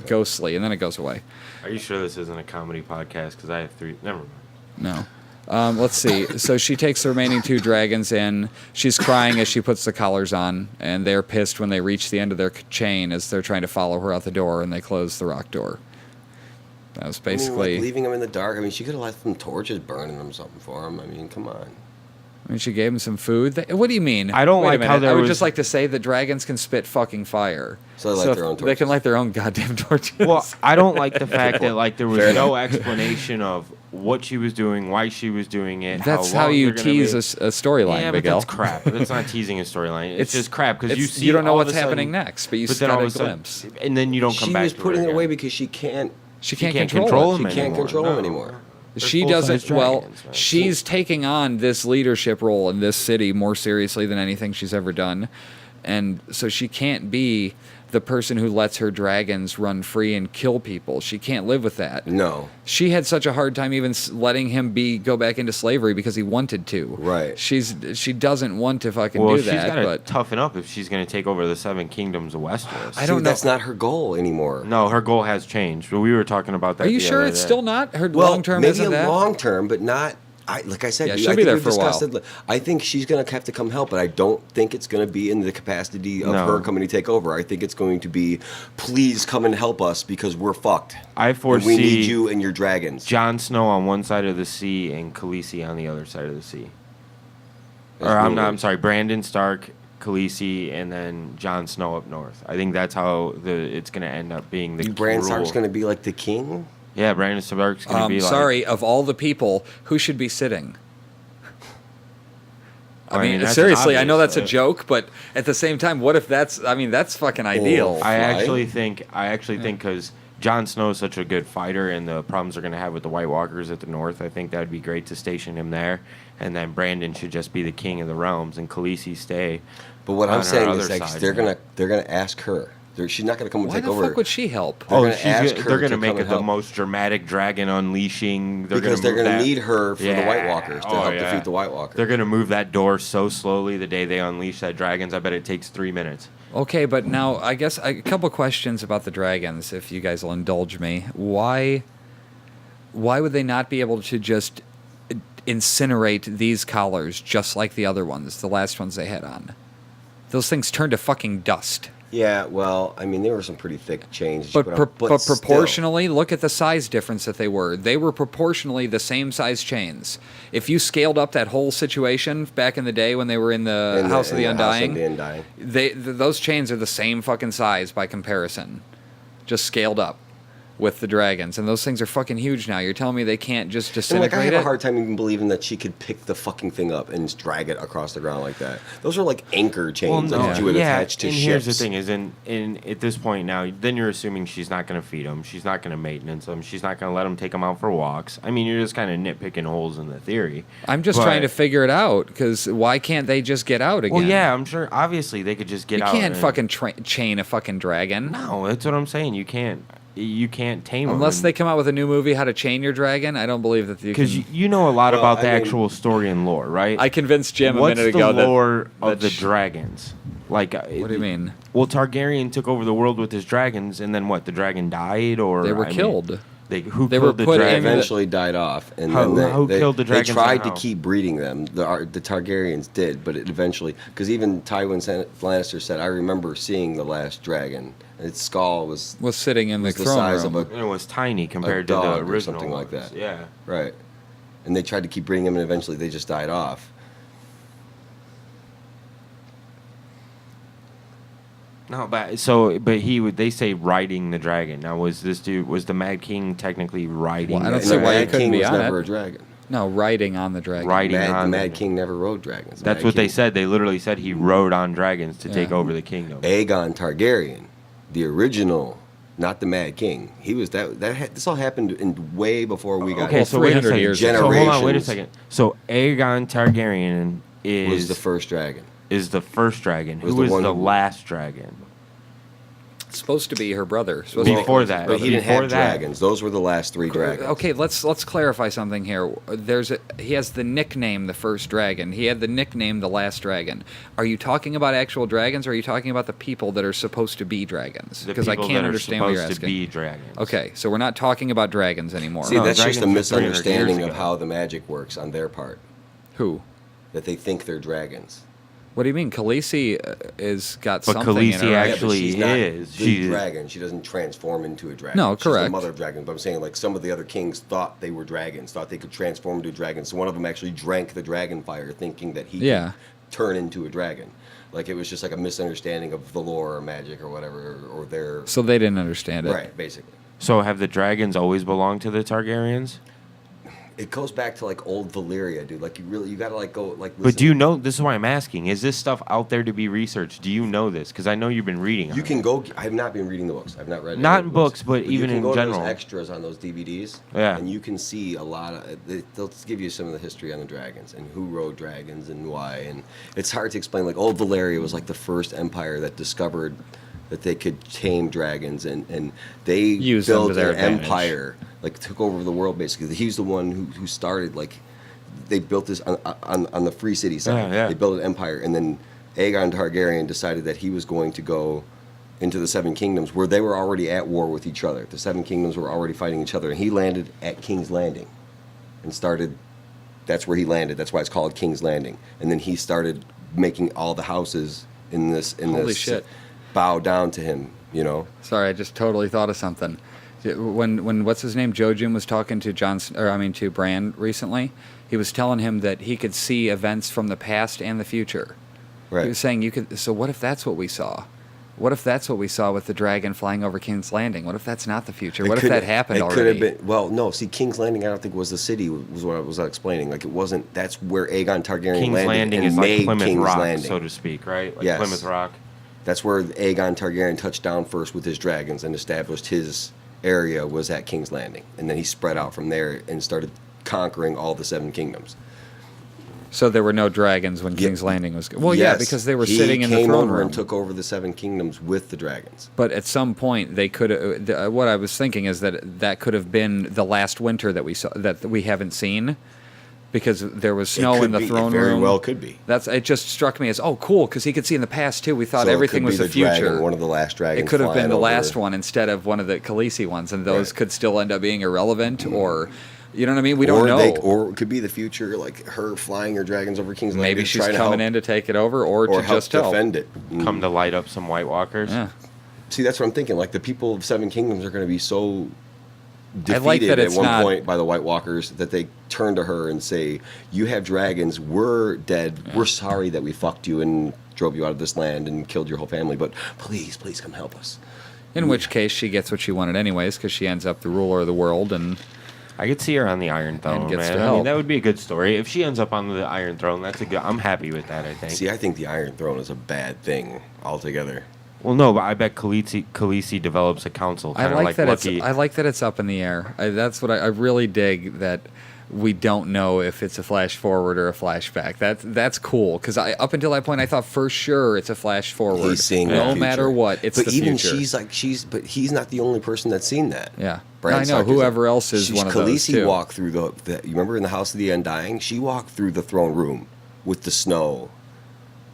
ghostly, and then it goes away. Are you sure this isn't a comedy podcast? Because I have 3. Never mind. No. Let's see. So she takes the remaining 2 dragons in. She's crying as she puts the collars on, and they're pissed when they reach the end of their chain as they're trying to follow her out the door, and they close the rock door. That was basically. leaving them in the dark. I mean, she could have left them torches burning them something for them. I mean, come on. I mean, she gave him some food. What do you mean? I don't Wait a like how minute. there I would was- just like to say that dragons can spit fucking fire. So they light if their own They can torches. light their own goddamn torches. Well, I don't like the fact that like there was Fair no explanation of what she was doing, why she was doing it. That's how how long you they're gonna tease be- a storyline, Yeah, but Miguel. that's crap. That's not teasing a storyline. It's just crap because you it's- see you don't know all of what's a sudden- happening next, but you But then got all a of a sudden, glimpse. and then you don't come She back. was to putting it it away again. because she can't. She can't can't control control it. them She can't anymore. control them No. anymore. They're She full-size doesn't. Well, dragons, man. she's taking on this leadership role in this city more seriously than anything she's ever done, and so she can't be the person who lets her dragons run free and kill people. She can't live with that. No. She had such a hard time even letting him go back into slavery because he wanted to. Right. She doesn't want to fucking Well, do she's that. got to But toughen up if she's going to take over the 7 kingdoms of Westeros. I don't know. That's not her goal anymore. No, her goal has changed. We were talking about that. Are you the sure other it's day. still not her Well, long term? maybe Isn't a that? long term, but not. Like I said, Yeah, I she'll think be there we've for a discussed while. it. I think she's going to have to come help, but I don't think it's going to be in the capacity of No. her coming to take over. I think it's going to be, please come and help us because we're fucked. I And foresee we need you and your dragons. Jon Snow on one side of the sea and Khaleesi on the other side of the sea. That's Or really- I'm sorry, Brandon Stark, Khaleesi, and then Jon Snow up north. I think that's how it's going to end up being the Bran rule. Stark's going to be like the king? Yeah, Brandon Stark's going to be like. Sorry, of all the people, who should be sitting? I I mean, mean, that's seriously, I obvious, know that's a right? joke, but at the same time, what if that's? I mean, that's fucking ideal. Oh. I Fly? actually think because Jon Snow is such a good fighter, and the problems they're going to have with the White Walkers at the north, I think that would be great to station him there, and then Brandon should just be the king of the realms, and Khaleesi stay. But what on I'm her saying other is, like, side, they're man. gonna ask her. She's not gonna come and Why take the over. fuck would she help? They're gonna she's ask they're her going to to make come it and the help. most dramatic dragon unleashing. Because they're going to need her for the White Walkers to Oh, help yeah. defeat the White Walkers. They're going to move that door so slowly the day they unleash that dragons. I bet it takes 3 minutes. Okay, but now I guess a couple questions about the dragons, if you guys will indulge me. Why would they not be able to just incinerate these collars just like the other ones, the last ones they had on? Those things turned to fucking dust. Yeah, well, I mean, there were some pretty thick chains. But, but still. proportionally, look at the size difference that they were. They were proportionally the same size chains. If you scaled up that whole situation back in the day when they were in the House of the Undying, those chains are the same fucking size by comparison, just scaled up with the dragons. And those things are fucking huge now. You're telling me they can't just And disintegrate I have it? a hard time even believing that she could pick the fucking thing up and just drag it across the ground like that. Those are like anchor chains that you would attach to and ships. here's the thing: is in at this point now, then you're assuming she's not going to feed them, she's not going to maintenance them, she's not going to let them take them out for walks. I mean, you're just kind of nitpicking holes in the theory. I'm just But- trying to figure it out, because why can't they just get out again? Well, yeah, I'm sure. Obviously, they could just get You out. can't and- fucking chain a fucking dragon. No, that's what I'm saying. You can't. You can't tame them Unless they come out with a new movie, How to Chain Your Dragon. I don't believe that you can. because you know a lot Well, about the I mean- actual story and lore, right? I convinced Jim What's a minute ago the lore that of the dragons? Like, What do you mean? Well, Targaryen took over the world with his dragons, and then what? The dragon died, or They were killed. Who They killed were the put in dragon? Eventually died off, and Who then killed the dragons They tried and to how? keep breeding them. The Targaryens did, but it eventually, because even Tywin Lannister said, "I remember seeing the last dragon. Its skull was sitting in the was throne size room. of a It was tiny compared to dog the or original something like ones. that. Yeah. right," and they tried to keep breeding them, and eventually they just died off. No, but they say riding the dragon. Now, was the Mad King technically riding? Well, I don't the see the why he Mad couldn't King be was on never it. a dragon. No, riding on the dragon. Riding The on Mad the- King never rode dragons. The That's Mad what they King- said. They literally said he rode on dragons to take Yeah. over the kingdom. Aegon Targaryen, the original, not the Mad King. He was this all happened in way before we got Okay, here. so wait a 300 second. years So hold on, wait a Generations. second. So Aegon Targaryen was the first dragon. is the first dragon. Was Who the was one the who- last dragon? It's supposed to be her brother. Supposed to be Before Khaleesi's that. But he didn't Before have that- dragons. Those were the last three dragons. Okay, let's clarify something here. He has the nickname the first dragon. He had the nickname the last dragon. Are you talking about actual dragons, or are you talking about the people that are supposed to be dragons? The Because I people can't that are understand what you're supposed to asking. be dragons. Okay, so we're not talking about dragons anymore. See, No, that's just a dragons are 300 misunderstanding years of ago. how the magic works on their part. Who? That they think they're dragons. What do you mean? Khaleesi is got But something Khaleesi in her, right? actually she's not is. the She- dragon. She doesn't transform into a dragon. No, She's correct. the mother of dragons. But I'm saying, like, some of the other kings thought they were dragons, thought they could transform into a dragon. So one of them actually drank the dragon fire, thinking that he Yeah. could turn into a dragon. Like, it was just like a misunderstanding of the lore or magic or whatever, or their... So they didn't understand it. Right, basically. So have the dragons always belonged to the Targaryens? It goes back to, like, old Valyria, dude. Like, you gotta, like, go, like, But listen. do you know? This is why I'm asking. Is this stuff out there to be researched? Do you know this? Because I know you've been reading. on You it. can go. I have not been reading the books. I've not read. Not any of the books, but you even can in go to general. those extras on those DVDs. Yeah. And you can see a lot of. They'll give you some of the history on the dragons and who rode dragons and why. And it's hard to explain. Like, old Valyria was like the first empire that discovered that they could tame dragons, and they Use them to built their an advantage. empire. Like, took over the world basically. He's the one who started, like, they built this on the Free City side. Yeah, yeah. They built an empire, and then Aegon Targaryen decided that he was going to go into the Seven Kingdoms, where they were already at war with each other. The Seven Kingdoms were already fighting each other, and he landed at King's Landing, and started. That's where he landed. That's why it's called King's Landing. And then he started making all the houses in this Holy shit. bow down to him. You know. Sorry, I just totally thought of something. When what's his name, Jojen was talking to to Bran recently, he was telling him that he could see events from the past and the future. Right. He was saying you could. So what if that's what we saw? What if that's what we saw with the dragon flying over King's Landing? What if that's not the future? What if that happened already? It could have been. Well, no. See, King's Landing, I don't think was the city. Was what I was explaining. Like, it wasn't. That's where Aegon Targaryen King's landed Landing and is like made Plymouth King's Rock, Landing. so to speak, right? Like Yes. Plymouth Rock. That's where Aegon Targaryen touched down first with his dragons and established his area was at King's Landing, and then he spread out from there and started conquering all the Seven Kingdoms. So there were no dragons when Yeah. King's Landing was. Well, yeah, Yes, because they were he sitting in the came throne over room. and took over the Seven Kingdoms with the dragons. But at some point, they could. What I was thinking is that could have been the last winter that we saw that we haven't seen, because there was snow in the throne it very room. well could be. It just struck me as cool because he could see in the past too. We thought So it everything could was be the future. Dragon, one of the last dragons. It could have been flying the over. last one instead of one of the Khaleesi ones, and those Right. could still end up being irrelevant, or you know what I mean. We don't know. Or it could be the future, like her flying her dragons over King's Landing. Maybe she's trying to coming help, in to take it over, or to help just help. defend it. Come to light up some White Walkers. Yeah. See, that's what I'm thinking. Like, the people of Seven Kingdoms are going to be so I like defeated that at it's one not- point by the White Walkers that they turn to her and say, "You have dragons. We're dead. We're sorry that we fucked you and drove you out of this land and killed your whole family. But please, please come help us." In which case, she gets what she wanted anyways, because she ends up the ruler of the world, and I could see her on the Iron Throne, gets man. to I mean, help. that would be a good story. If she ends up on the Iron Throne, that's a good. I'm happy with that. I think. See, I think the Iron Throne is a bad thing altogether. Well, no, but I bet Khaleesi develops a council, I kind of like like that Lucky. it's. I like that it's up in the air. That's what I really dig. That we don't know if it's a flash forward or a flashback. That's cool because up until that point I thought for sure it's a flash forward. He's seeing no the future. matter what. It's but the even future. but he's not the only person that's seen that. Yeah. Bran I know, Stark whoever else is one of those, Khaleesi too. walked through you remember in the House of the Undying? She walked through the throne room with the snow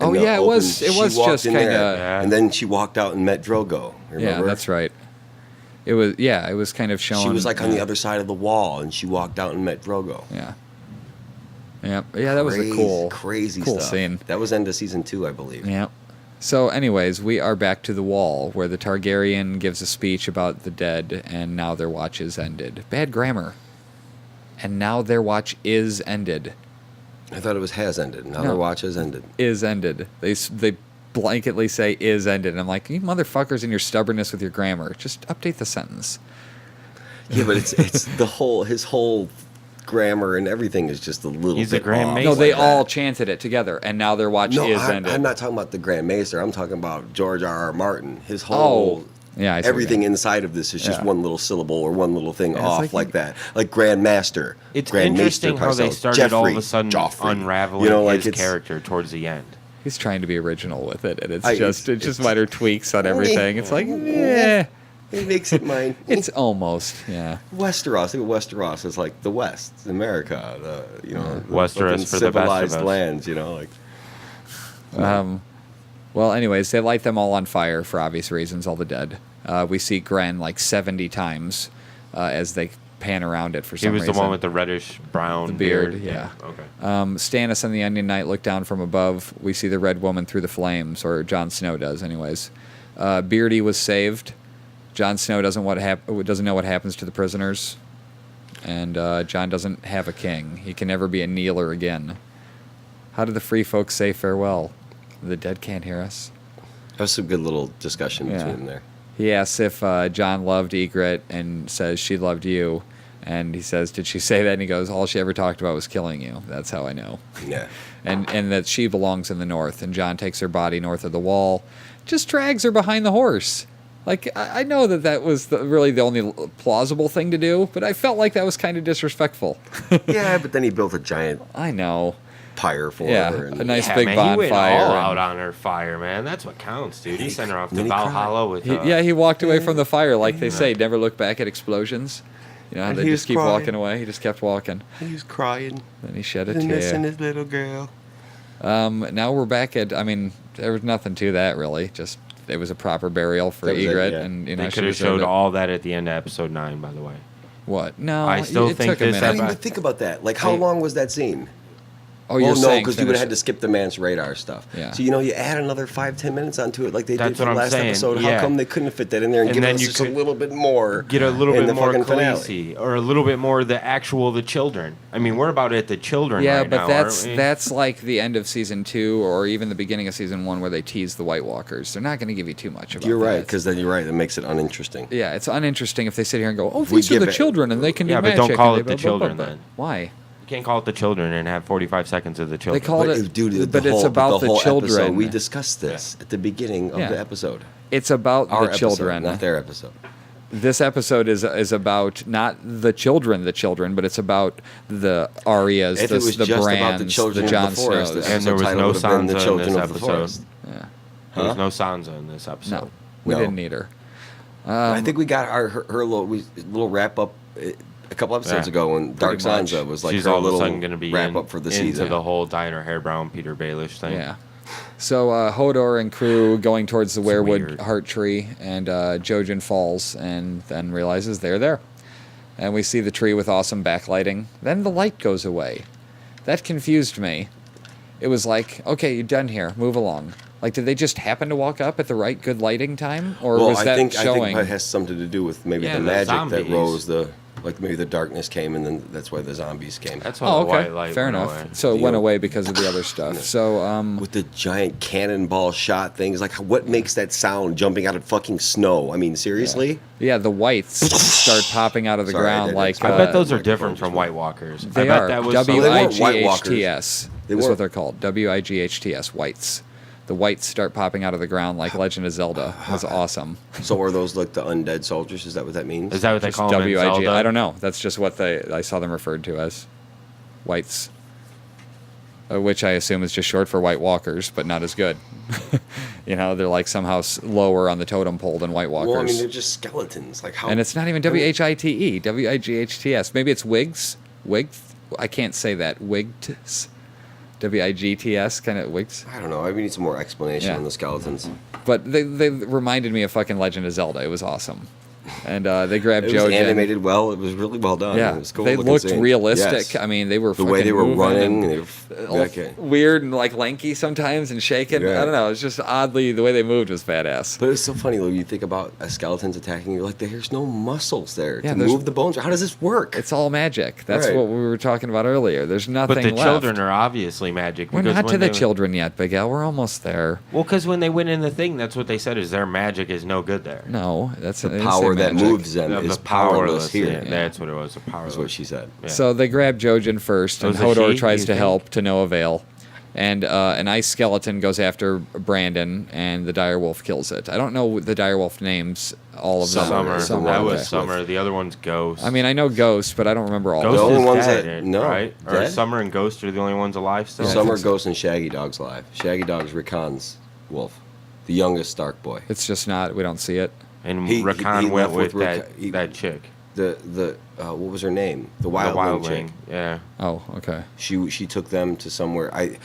Oh, the yeah, it was- open- it she was walked just in there, kinda- Yeah. and then she walked out and met Drogo. Remember? Yeah, that's right. It was it was kind of showing. She was like on the yeah. other side of the wall, and she walked out and met Drogo. Yeah. Yeah, that was a cool, crazy cool stuff. scene. That was end of season 2, I believe. Yeah. So, anyways, we are back to the wall where the Targaryen gives a speech about the dead, and now their watch is ended. Bad grammar. And now their watch is ended. I thought it was has ended. Now No. their watch has ended. Is ended. They blanketly say is ended. And I'm like, you motherfuckers and your stubbornness with your grammar. Just update the sentence. Yeah, but it's his whole grammar and everything is just a little He's a bit Grand off. Maester. No, they like all that. chanted it together, and now their watch No, is ended. I'm not talking about the Grand Maester. I'm talking about George R.R. Martin. His whole yeah, I see what you everything mean. inside of this is just Yeah. one little syllable or one little thing Yeah, it's off like like you- that. Like Grand Master. It's Grand interesting Maester how they Parcel, started all of a Jeffrey, sudden Joffrey. unraveling You know, like his it's- character towards the end. He's trying to be original with it, and it's I- just it's- minor tweaks on everything. It's like, yeah, He makes it mine. it's almost, yeah. Westeros. Think of Westeros as like the West, America, the Westeros fucking for the best of civilized us. lands. Like Well, anyways, they light them all on fire for obvious reasons, all the dead. We see Gren like 70 times as they pan around it for He some was reason. the one with the reddish brown beard, yeah. Okay. Stannis and the Onion Knight look down from above. We see the Red Woman through the flames, or Jon Snow does, anyways. Beardy was saved. Jon Snow doesn't know what happens to the prisoners, and Jon doesn't have a king. He can never be a kneeler again. How do the free folks say farewell? The dead can't hear us. that was some good little discussion Yeah. between them there. He asks if Jon loved Ygritte and says she loved you. And he says, did she say that? And he goes, all she ever talked about was killing you. That's how I know. Yeah. And that she belongs in the north. And Jon takes her body north of the wall, just drags her behind the horse. Like, I know that was really the only plausible thing to do, but I felt like that was kind of disrespectful. Yeah, but then he built a giant I know. pyre for Yeah, her. And a nice Yeah, big man, bonfire. he went all and- out on her fire, man. That's what counts, dude. He sent her off to Then he cried. Valhalla with. He walked away from the fire, like they say, never look back at explosions. You know how And they he just was keep crying. walking away? He just kept walking. He was crying Then he shed a and missing tear. his little girl. Now we're back at, there was nothing to that, really. Just, it was a proper burial for That was it, Ygritte. yeah. And, They she could have deserved showed it. all that at the end of episode 9, by the way. What? No, I still it think took a this minute. I mean, Right. but think about that. Like, how Hey. long was that scene? Oh, you're Well, no, saying because you would have finish had to skip the man's radar stuff. Yeah. So, you add another 5-10 minutes onto it like they That's did for what the I'm last saying, episode. yeah. How come they couldn't fit that in there and, And give then us you just a could little bit more? Get a little in bit the more fucking finale? Khaleesi, or a little bit more the children. I mean, we're about at the children Yeah, right but now, that's aren't we? that's like the end of season 2 or even the beginning of season 1 where they tease the White Walkers. They're not going to give you too much about You're right, that. because then you're right. That makes it uninteresting. Yeah, it's uninteresting if they sit here and go, oh, we these are give the it- children and they can do Yeah, but magic. don't call and it they the blah, blah, blah, children blah." then. Why? You can't call it the children and have 45 seconds of the They children. call But, it, dude, but it's about the whole children. Episode, we discussed this at the beginning of Yeah. the episode. It's about Our the episode, children. not their episode. This episode is about not the children, but it's about the Aryas, If the it was just Brands, about the children the Jon of the forest, Snows. this And there was episode no title would have been Sansa the in children this of the episode. forest. Yeah. There was Huh? no Sansa in this episode. No, we No. didn't need her. I think we got her little wrap up a couple episodes Yeah. ago when Dark Pretty much. Sansa was like She's her all of a little sudden going to be wrap up for the into season. the whole dye her hair brown Peter Baelish thing. Yeah. So Hodor and crew going towards the Weirwood weird. Heart Tree, and Jojen falls and then realizes they're there. And we see the tree with awesome backlighting. Then the light goes away. That confused me. It was like, okay, you're done here. Move along. Like, did they just happen to walk up at the right good lighting time? Or Well, was I that think showing? it has something to do with maybe Yeah, the the magic that zombies. rose like maybe the darkness came and then that's why the zombies came. That's why Oh, the okay. white light Fair went enough. away. So it The went old- away because of the other stuff. So, With the giant cannonball shot things, like what makes that sound jumping out of fucking snow? I mean, seriously? yeah, the whites start popping out of the Sorry, ground that like... is- I bet those are microphone different just from went. White Walkers. They I bet are. that was They weren't White Walkers. W-I-G-H-T-S They is weren't. what they're called. W-I-G-H-T-S, whites. The whites start popping out of the ground like Legend of Zelda. That's awesome. So are those like the undead soldiers? Is that what that means? Is that what they Just call them in W-I-G. Zelda? I don't know. That's just what I saw them referred to as. Whites. Which I assume is just short for White Walkers, but not as good. They're like somehow lower on the totem pole than White Walkers. Well, I mean, they're just skeletons. Like how? And it's not even W-H-I-T-E. W-I-G-H-T-S. Maybe it's wigs. Wigs? I can't say that. Wigs? WIGTS kind of wigs. I don't know. I need some more explanation Yeah. on the skeletons. But they reminded me of fucking Legend of Zelda. It was awesome. And they grabbed It was Jojen. animated well. It was really well done. Yeah, It was cool they looking looked scene. realistic. Yes. I mean, they were The way they were moving running, and they were okay. weird and like lanky sometimes and shaking. Yeah. I don't know. It was just oddly the way they moved was badass. But it's so funny when you think about a skeleton's attacking. You're like, there's no muscles there Yeah, to there's- move the bones. How does this work? It's all magic. That's Right. what we were talking about earlier. There's nothing But the left. children are obviously magic. We're because not when to the they- children yet, Big Al. We're almost there. Well, because when they went in the thing, that's what they said is their magic is no good there. No, that's the power that moves them The is powerless here. Yeah, that's what it was. The powerless. That's what she said. Yeah. So they grab Jojen first, and Was it Hodor she, tries you to think? help to no avail. And an ice skeleton goes after Brandon, and the direwolf kills it. I don't know the direwolf names, all of them. Summer. Summer. That That was was Summer. The other one's Ghost. I mean, I know Ghost, but I don't remember all Ghost The of only them. is ones dead, that- no, right? Or dead? Summer and Ghost are the only ones alive still. Yeah. Summer, Ghost, and Shaggy Dog's alive. Shaggy Dog's Rickon's wolf, the youngest Stark boy. It's just not, we don't see it. And He Rakan went left with with that Rakan- that chick, The what was her name? The the wildling chick. wildling. Yeah. Oh, okay. She took them to somewhere. I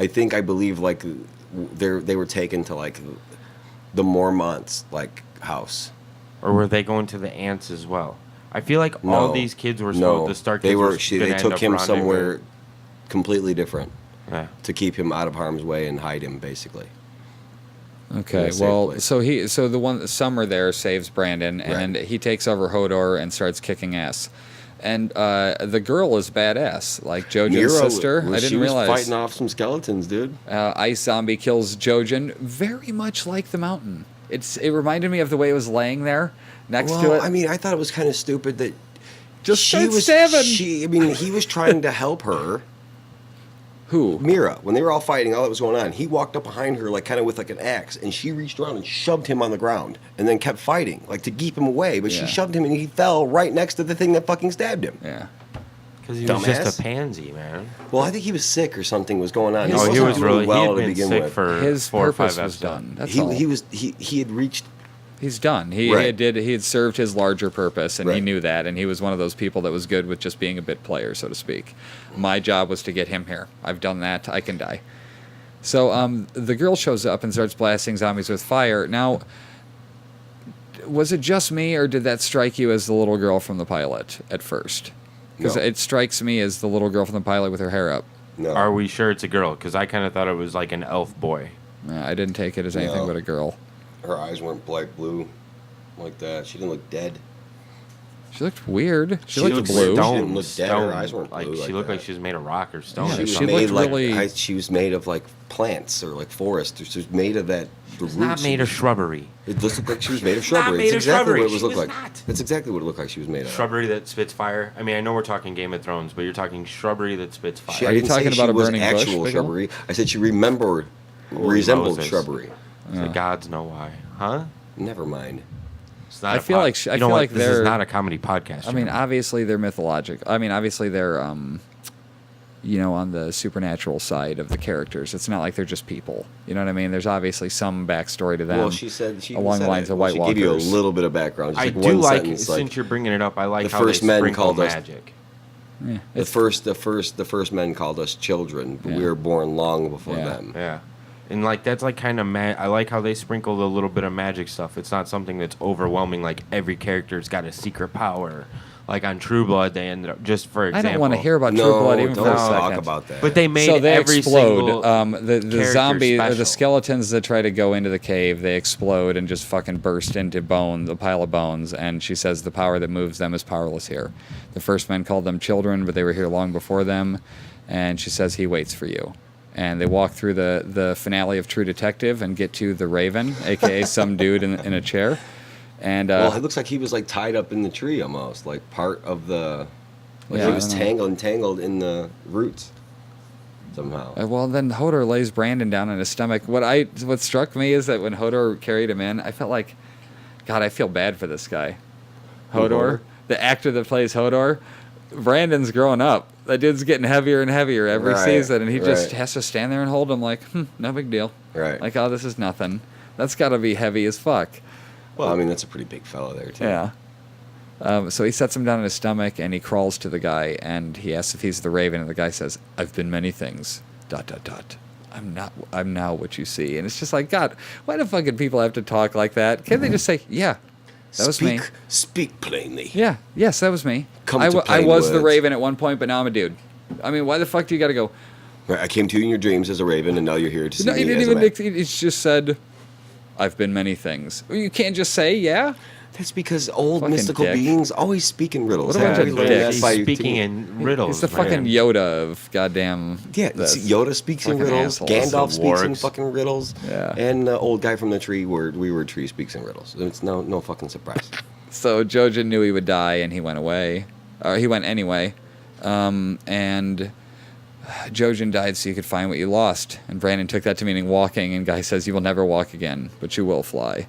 believe like they were taken to like the Mormont's like house. Or were they going to the ants as well? I feel like No, all these kids were no, supposed. The Stark kids they were. gonna They end took up him rendezvousing. somewhere completely different Yeah. to keep him out of harm's way and hide him basically. Okay, In a safe well, place. so the one Summer there saves Brandon, and he takes over Hodor and starts kicking ass. And the girl is badass, like Jojen's Mira, sister. I she didn't was realize. fighting off some skeletons, dude. Ice zombie kills Jojen, very much like the mountain. It reminded me of the way it was laying there next to it. I mean, I thought it was kind of stupid that Just she start was stabbing. He was trying to help her. Who? Mira, when they were all fighting, all that was going on, he walked up behind her, like kind of with like an axe, and she reached around and shoved him on the ground, and then kept fighting, like to keep him away. But Yeah. she shoved him, and he fell right next to the thing that fucking stabbed him. Yeah. Because he was Dumbass. just a pansy, man. Well, I think he was sick or something was going on. Oh, wasn't he was doing really. well he had to been begin sick with. for His 4 or 5 purpose was episodes. done. That's he, all. he had reached. He's done. He Right. he had served his larger purpose, and he Right. knew that. And he was one of those people that was good with just being a bit player, so to speak. My job was to get him here. I've done that. I can die. So the girl shows up and starts blasting zombies with fire. Now, was it just me, or did that strike you as the little girl from the pilot at first? Because No. it strikes me as the little girl from the pilot with her hair up. No. Are we sure it's a girl? Because I kind of thought it was like an elf boy. I didn't take it as anything No. but a girl. Her eyes weren't black blue, like that. She didn't look dead. She looked weird. She, She looked looked blue. stone. She didn't look dead. Her Stone. eyes weren't like blue she like looked that. like she was made of rock or stone. Yeah, or she She was something. looked made like really- she was made of like plants or like forest. She was made of that. The It's roots. not made of shrubbery. It just looked like she was made of She's not shrubbery. made It's of exactly shrubbery. what it She was looked was like. not. That's exactly what it looked like she was made of. Shrubbery that spits fire. I mean, I know we're talking Game of Thrones, but you're talking shrubbery that spits fire. She, Are I you didn't say talking she about a was burning bush, actual Big Al? shrubbery. I said she resembled Moses. shrubbery. The gods know why, huh? Never mind. It's not I a feel pod- like I you know feel what? like This is they're. not a comedy podcast. I mean, Jim. obviously they're mythological. I mean, obviously they're, on the supernatural side of the characters. It's not like they're just people. You know what I mean? There's obviously some backstory to them. Well, she said she even along said the lines it. of Well, White she gave you a Walkers. little bit of background. Just I like do one like sentence, since you're bringing it up. I like the how first they men sprinkle called us- magic. Yeah, the it's- first men called us children, but we Yeah. were born long before Yeah. them. Yeah. And like that's like kind of I like how they sprinkle a little bit of magic stuff. It's not something that's overwhelming. Like every character's got a secret power. Like on True Blood, they ended up just for I example. don't want to hear about True No, Blood even don't for a talk second. about that. But they made So they every explode. single The character zombie, the special. skeletons that try to go into the cave, they explode and just fucking burst into a pile of bones. And she says the power that moves them is powerless here. The first men called them children, but they were here long before them. And she says he waits for you. And they walk through the finale of True Detective and get to the Raven, aka some dude in a chair. And Well, it looks like he was like tied up in the tree almost, like part of the. Like Yeah, he I was don't know. entangled in the roots somehow. Well, then Hodor lays Brandon down on his stomach. What struck me is that when Hodor carried him in, I felt like, God, I feel bad for this guy. Hodor, the actor that plays Hodor, Brandon's growing up. That dude's getting heavier and heavier every Right, season, and he just right. has to stand there and hold him like, no big deal. Right. Like, oh, this is nothing. That's got to be heavy as fuck. Well, I mean, that's a pretty big fella there too. Yeah. So he sets him down on his stomach, and he crawls to the guy, and he asks if he's the Raven, and the guy says, I've been many things. ... I'm now what you see. And it's just like, God, why do fucking people have to talk like that? Can't they just say, yeah, that was me. Speak plainly. Yeah, yes, that was me. Come I to plain was the words. Raven at one point, but now I'm a dude. I mean, why the fuck do you got to go? Right, I came to you in your dreams as a raven, and now you're here to see No, me he didn't as a even. man. It's just said, I've been many things. Well, you can't just say, yeah. That's because old Fucking mystical dick. beings always speak in riddles. What a bunch Haven't of we learned that dicks. by Speaking in riddles. He's the man. fucking Yoda of goddamn. Yeah, this. Yoda speaks in Fucking riddles. assholes. Gandalf Some speaks in wargs. fucking riddles. Yeah. And the old guy from the tree, we were tree, speaks in riddles. It's no fucking surprise. So Jojen knew he would die, and he went away. He went anyway. And Jojen died so you could find what you lost. And Brandon took that to meaning walking, and Guy says you will never walk again, but you will fly.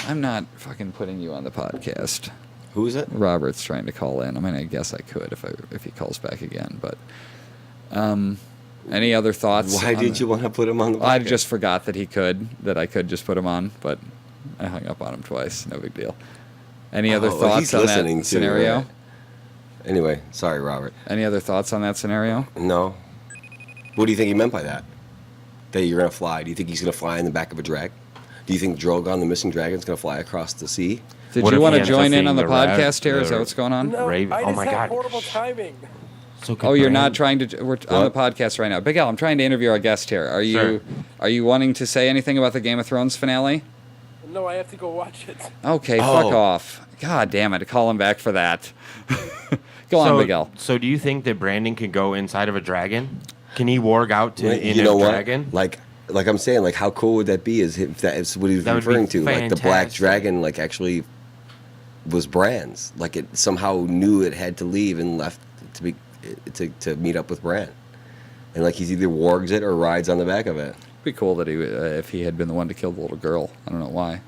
I'm not fucking putting you on the podcast. Who is it? Robert's trying to call in. I mean, I guess I could if he calls back again. But any other thoughts? Why did you want to put him on the podcast? I just forgot that I could just put him on, but I hung up on him twice. No big deal. Any other thoughts he's on listening that too, scenario? right? Anyway, sorry, Robert. Any other thoughts on that scenario? No. What do you think he meant by that? That you're going to fly? Do you think he's going to fly in the back of a drag? Do you think Drogon, the missing dragon, is going to fly across the sea? Did What you if want he to ends up join in being on the the rat- podcast here? Is the- that what's going on? No, Raven- I oh just my had God. horrible timing. So good Oh, you're brain. not trying to. We're on the What? podcast right now. Big Al, I'm trying to interview our guest here. Are you wanting to say anything about the Game of Thrones finale? No, I have to go watch it. Okay, Oh. fuck off. God damn it! Call him back for that. Go on, Big Al. So do you think that Brandon could go inside of a dragon? Can he warg out to in You know a what? dragon? Like I'm saying, like how cool would that be? If that is what he was That would be referring to? Like the black fantastic. dragon, like actually was Bran's. Like it somehow knew it had to leave and left to meet up with Bran. And like he's either wargs it or rides on the back of it. It'd be cool that if he had been the one to kill the little girl. I don't know why.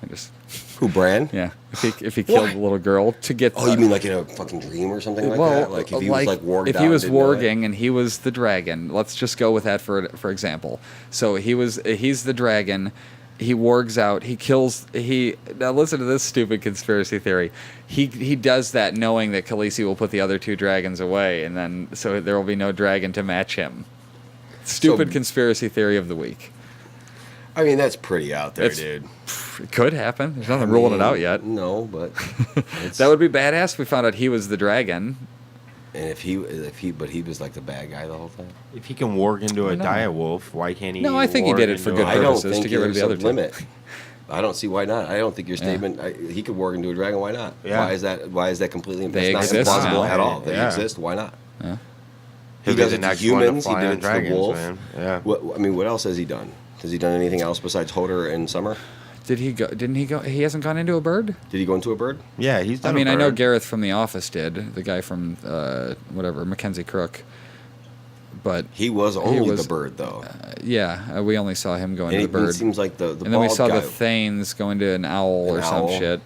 Who, Bran? Yeah. If he killed the little girl to get. Oh, you mean like in a fucking dream or something like that? Like if he was like warged if out he and was didn't know it? warging and he was the dragon, let's just go with that for example. So he's the dragon. He wargs out. He kills. Now listen to this stupid conspiracy theory. He does that knowing that Khaleesi will put the other two dragons away, and then so there will be no dragon to match him. Stupid conspiracy theory of the week. I mean, that's pretty out there, It's- dude. It could happen. There's nothing ruling it out yet. No, but That would be badass if we found out he was the dragon. and but he was like the bad guy the whole time. If he can warg into a know. direwolf, why can't he? No, I think he warg did it for into good a- I don't purposes think to get rid of there's the a other two. limit. I don't see why not. I don't think your statement. He could warg into a dragon. Why not? Yeah. Why is that? Why is that completely? They That's not exist implausible now. at all. They Yeah. exist. Why not? Yeah. He He'll be does the it to next one to humans. He fly did on it to the dragons, wolf. man. Yeah. What else has he done? Has he done anything else besides Hodor and Summer? Did he go? Didn't he go? He hasn't gone into a bird. Did he go into a bird? Yeah, he's done I mean, a I know bird. Gareth from The Office did. The guy from whatever, Mackenzie Crook. But He was only was- the bird though. yeah, we only saw him go And into it the bird. seems like the And then we bald saw guy. the Thanes go into an owl An or some owl. shit.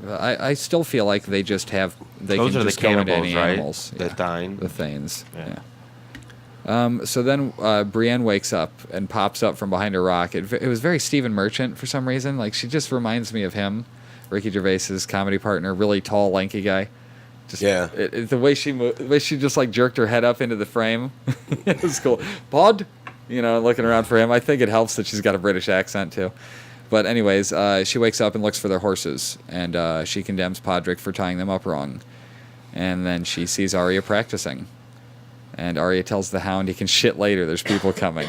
I still feel like they just have they Those can are the just go into cannibals, any right? animals. The Thine. The Thanes. Yeah. Yeah. So then Brienne wakes up and pops up from behind a rock. It was very Stephen Merchant for some reason. Like she just reminds me of him, Ricky Gervais's comedy partner, really tall, lanky guy. Just, Yeah. the way she just like jerked her head up into the frame. It was cool. Pod, looking around for him. I think it helps that she's got a British accent too. But anyways, she wakes up and looks for their horses, and she condemns Podrick for tying them up wrong. And then she sees Arya practicing. And Arya tells the Hound he can shit later. There's people coming.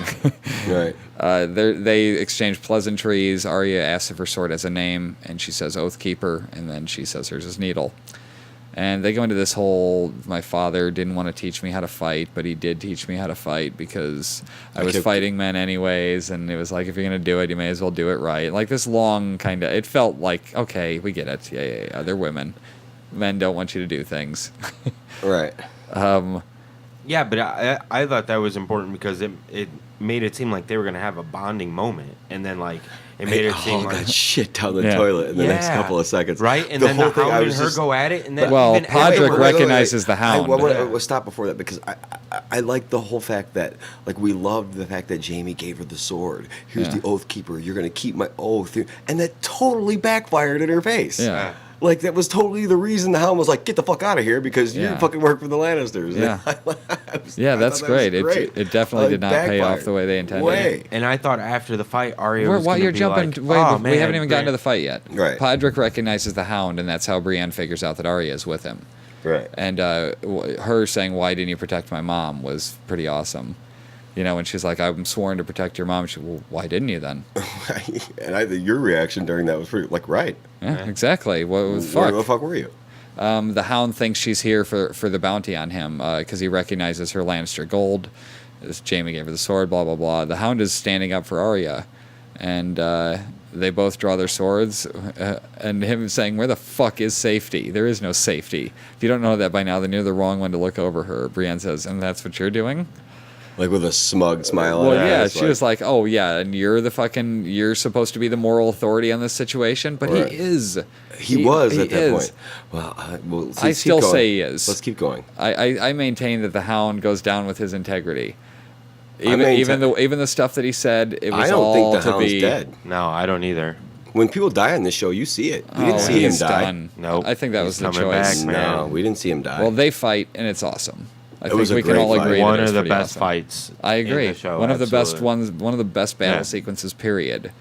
Right. They exchange pleasantries. Arya asks if her sword has a name, and she says Oathkeeper, and then she says hers is Needle. And they go into this whole, my father didn't want to teach me how to fight, but he did teach me how to fight because I was fighting men anyways, and it was like, if you're going to do it, you may as well do it right. Like this long kind of, it felt like, okay, we get it. Yeah, they're women. Men don't want you to do things. Right. Yeah, but I thought that was important because it made it seem like they were going to have a bonding moment. And then, like, it made it seem like... got shit down the Yeah. toilet in the next Yeah. couple of seconds. Right? And then the Hound and her go at it. And then Well, even Podrick afterwards- recognizes the Hound. I want to stop before that because I like the whole fact that, like, we loved the fact that Jamie gave her the sword. Here's Yeah. the Oath Keeper. You're going to keep my oath. And that totally backfired in her face. Yeah. Like, that was totally the reason the Hound was like, get the fuck out of here because you Yeah. fucking work for the Lannisters. Yeah. Yeah, I that's thought that was great. It definitely did not pay off backfired. the way they intended. Way. And I thought after the fight, Arya Where, was while going you're to be jumping, like, wait, oh, we man, haven't even gotten to Bran- the fight yet. Right. Podrick recognizes the Hound, and that's how Brienne figures out that Arya is with him. Right. And her saying, "Why didn't you protect my mom?" was pretty awesome. You know, when she's like, "I'm sworn to protect your mom," she, well, why didn't you then? And I think your reaction during that was pretty, like, right. Yeah, exactly. What the Where fuck? the fuck were you? The Hound thinks she's here for the bounty on him because he recognizes her Lannister gold. Jaime gave her the sword, blah, blah, blah. The Hound is standing up for Arya, and they both draw their swords, and him saying, where the fuck is safety? There is no safety. If you don't know that by now, then you're the wrong one to look over her. Brienne says, and that's what you're doing? Like, with a smug smile Well, on her yeah, face, she was like, oh, yeah, and you're supposed to be the moral authority on this situation, but Right. he is. He was he at that is. point. Well, let's I keep still going. say he is. Let's keep going. I maintain that the Hound goes down with his integrity. I maintain- Even the stuff that he said, it was I don't all think the to Hound's be dead. No, I don't either. When people die on this show, you see it. We didn't see him he's die. done. Nope. I think that He's was the coming choice. back, man. No, we didn't see him die. Well, they fight, and it's awesome. I It think was a we can great all fight. agree. One that of it's the pretty best awesome. fights. I in agree. the show, One of the best absolutely. ones. One of the best battle Yeah. sequences. Period.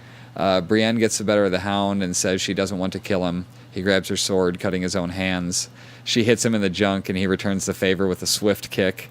Brienne gets the better of the Hound and says she doesn't want to kill him. He grabs her sword, cutting his own hands. She hits him in the junk, and he returns the favor with a swift kick.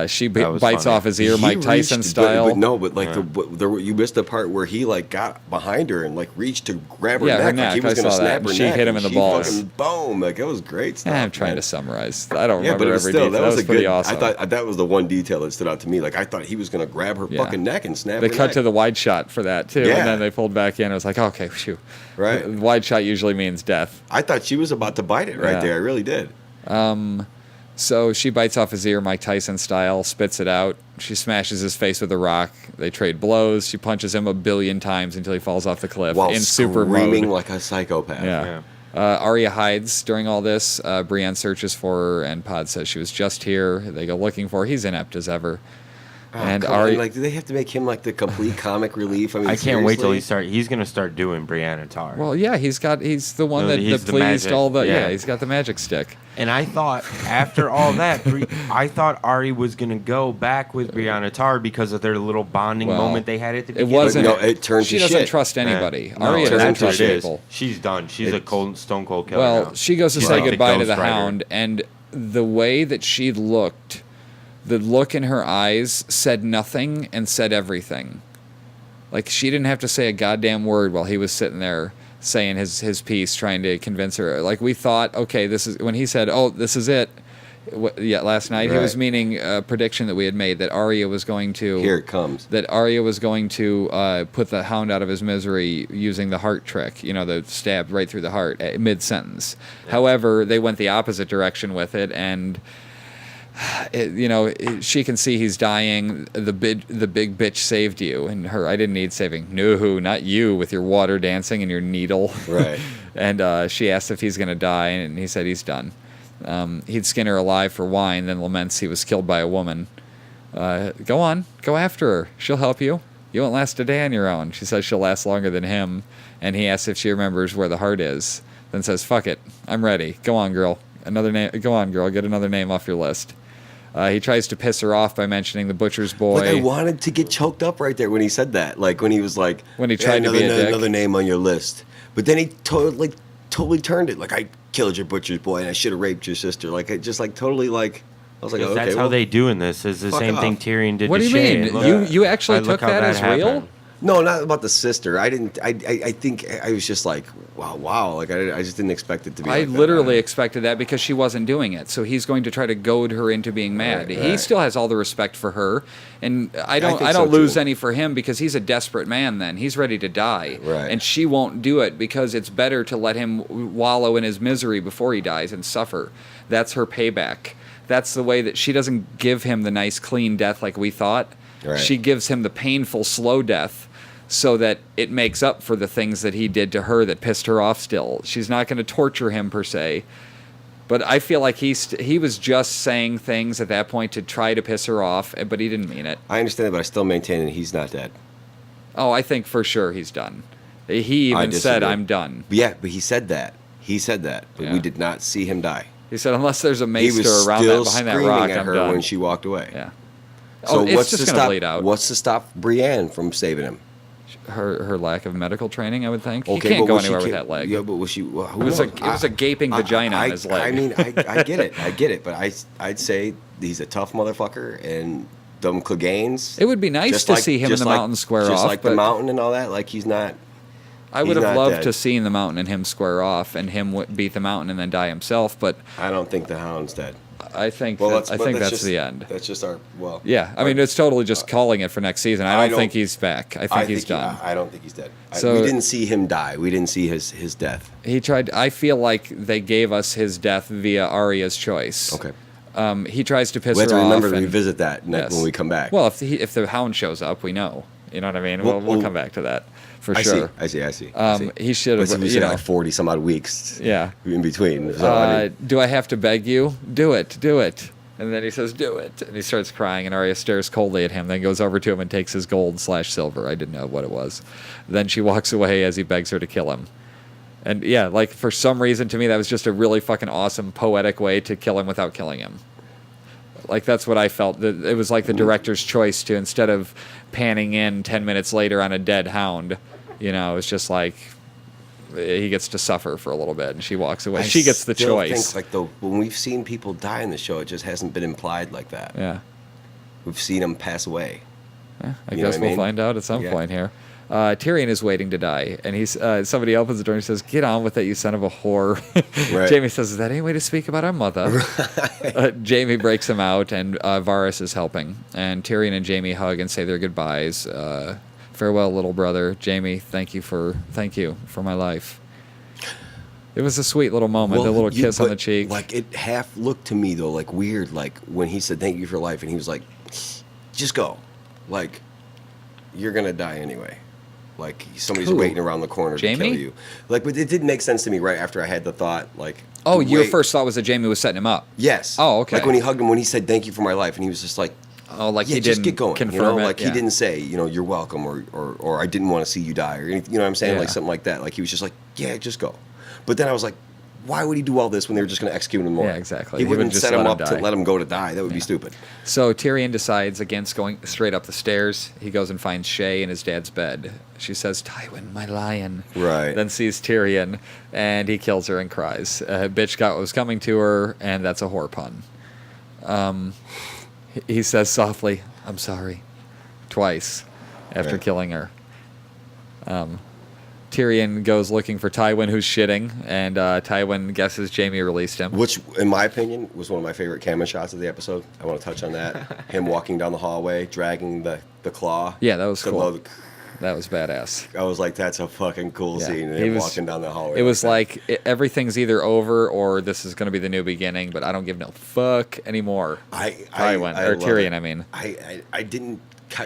She That was bites funny. off his ear, He Mike Tyson reached- style. But no, but like Yeah. you missed the part where he like got behind her and like reached to grab her Yeah, neck, her like he neck, was I gonna saw that. snap her She neck. hit him and in the she balls. Fucking boom! Like, it was great stuff. I'm trying man. to summarize. I don't Yeah, remember but it was every still detail. that was a pretty good. awesome. I thought that was the one detail that stood out to me. Like, I thought he was gonna grab her Yeah. fucking neck and snap. They her cut neck. to the wide shot for that too, Yeah. and then they pulled back in. It was like, okay, phew. Right. The wide shot usually means death. I thought she was about to bite it right Yeah. there. I really did. So she bites off his ear, Mike Tyson style, spits it out. She smashes his face with a rock. They trade blows. She punches him 1,000,000,000 times until he falls off the cliff While in super screaming mode. like a psychopath. Yeah. Arya hides during all this. Brienne searches for her, and Pod says she was just here. They go looking for her. He's inept as ever. Oh, and come on, Arya, like, do they have to make him like the complete comic relief? I mean, I can't wait till seriously? he's going to start doing Brienne and Tar. well, yeah, he's the one No, that he's the pleased magic, all the. yeah. He's got the magic stick. And I thought after all that, I thought Ari was going to go back with Brianna Tar because of their little bonding Well, moment they had at the It beginning. wasn't. no, it turned she to doesn't shit. trust anybody. No, Arya doesn't that's what trust it is. people. She's done. She's a stone cold killer Well, now. she goes to She's say like the goodbye to the Ghost Rider. Hound, and the way that she looked, the look in her eyes said nothing and said everything. Like, she didn't have to say a goddamn word while he was sitting there saying his piece, trying to convince her. Like, we thought, okay, this is when he said, "Oh, this is it." Yeah, last night he was Right. meaning a prediction that we had made that Arya was going to. Here it comes. That Arya was going to put the Hound out of his misery using the heart trick, the stab right through the heart mid-sentence. However, they went the opposite direction with it, and she can see he's dying. The big bitch saved you, and I didn't need saving. No, not you with your water dancing and your needle. Right. And she asked if he's going to die, and he said he's done. He'd skin her alive for wine, then laments he was killed by a woman. Go on, go after her. She'll help you. You won't last a day on your own. She says she'll last longer than him, and he asks if she remembers where the heart is. Then says, "Fuck it, I'm ready. Go on, girl. Another name. Go on, girl. Get another name off your list." He tries to piss her off by mentioning the butcher's boy. Like, I wanted to get choked up right there when he said that. Like, when he was like, When he tried to be a dick. another name on your list. But then he totally turned it. Like, I killed your butcher's boy and I should have raped your sister. Like, it just like totally like, I was like, Because okay, that's how they do in this. Is the fuck same thing off. Tyrion did What to do you Shay. mean? Look, You actually look took how that as real? happened. No, not about the sister. I didn't. I think I was just like, wow. Like, I just didn't expect it to be. I like that. literally expected that because she wasn't doing it. So he's going to try to goad her into being mad. Right, He right. still has all the respect for her, and I don't think so, lose too. any for him because he's a desperate man. Then he's ready to die, Right. and she won't do it because it's better to let him wallow in his misery before he dies and suffer. That's her payback. That's the way that she doesn't give him the nice clean death like we thought. Right. She gives him the painful slow death, so that it makes up for the things that he did to her that pissed her off still. She's not going to torture him per se. But I feel like he was just saying things at that point to try to piss her off, but he didn't mean it. I understand that, but I still maintain that he's not dead. Oh, I think for sure he's done. He I even said, disagree. "I'm done." But yeah, but he said that. He said that, but Yeah. we did not see him die. He said, unless there's a He maester was around still behind that screaming rock, at I'm her done. when she walked away. Yeah. So It's what's just to gonna stop? bleed out. What's to stop Brienne from saving him? Her lack of medical training, I would think. He Okay, can't but go was she anywhere with ca- that leg. Yeah, but was she? Well, who It was knows? it was a gaping vagina on his leg. I mean, I get it, but I'd say he's a tough motherfucker, and them Cleganes. It would be nice to see him in just the mountain square just off, like the but- mountain and all that. Like he's not. I would he's have not loved dead. to see the mountain and him square off and him beat the mountain and then die himself, but I don't think the Hound's dead. I think Well, I think that's the end. That's just our Yeah, I mean it's totally just calling it for next season. I don't think he's back. I think he's done. I don't think he's dead. So- we didn't see him die. We didn't see his death. He tried. I feel like they gave us his death via Arya's choice. Okay. He tries to piss We have to her remember off. to and- revisit that Yes. when we come back. Well, if the Hound shows up, we know. You know what I mean? Well, We'll come back to that for sure. I see. He should have. But we You said know, like 40 some odd weeks. Yeah. In between. So, I mean, do I have to beg you? Do it. Do it. And then he says, do it. And he starts crying, and Arya stares coldly at him, then goes over to him and takes his gold/silver. I didn't know what it was. Then she walks away as he begs her to kill him. And yeah, like for some reason to me, that was just a really fucking awesome, poetic way to kill him without killing him. Like that's what I felt. It was like the director's choice to, instead of panning in 10 minutes later on a dead hound, you know, it's just like he gets to suffer for a little bit, and she walks away. She gets the still choice. Think, like when we've seen people die in the show, it just hasn't been implied like that. Yeah. We've seen them pass away. Yeah, I You know guess what I we'll mean? find out at some Yeah. point here. Tyrion is waiting to die, and he's somebody opens the door and says, "Get on with it, you son of a whore." Right. Jamie says, "Is that any way to speak about our mother?" Jamie breaks him out, and Varys is helping, and Tyrion and Jamie hug and say their goodbyes. Farewell, little brother. Jamie, thank you for my life. It was a sweet little moment, the little kiss on the cheek. Like it half looked to me though, like weird, like when he said "thank you for life," and he was like, "Just go," like you're gonna die anyway. Like somebody's Who? waiting around the corner Jamie? to kill you. Like, but it didn't make sense to me right after I had the thought. Like, Oh, to your wait- first thought was that Jamie was setting him up. Yes. Oh, okay. Like when he hugged him, when he said "thank you for my life," and he was just like, Oh, like "Yeah, he just didn't get going." confirm it. Like yeah. he didn't say, "You're welcome," or "I didn't want to see you die," or anything. You know what I'm saying? Yeah. Like something like that. Like he was just like, "Yeah, just go." But then I was like, why would he do all this when they were just going to execute him more? Yeah, exactly. He He would wouldn't just set let him him up die. to let him go to die. That would be stupid. So Tyrion decides against going straight up the stairs. He goes and finds Shay in his dad's bed. She says, "Tywin, my lion." Right. Then sees Tyrion, and he kills her and cries. Bitch got what was coming to her, and that's a whore pun. He says softly, "I'm sorry," twice after Right. killing her. Tyrion goes looking for Tywin, who's shitting, and Tywin guesses Jamie released him. Which, in my opinion, was one of my favorite camera shots of the episode. I want to touch on that. Him walking down the hallway, dragging the claw. Yeah, that was to cool. load- That was badass. I was like, that's a fucking cool Yeah. scene. And He him was- walking down the hallway. It was that. like everything's either over or this is going to be the new beginning, but I don't give no fuck anymore. Tywin, or love Tyrion, it. I mean. I didn't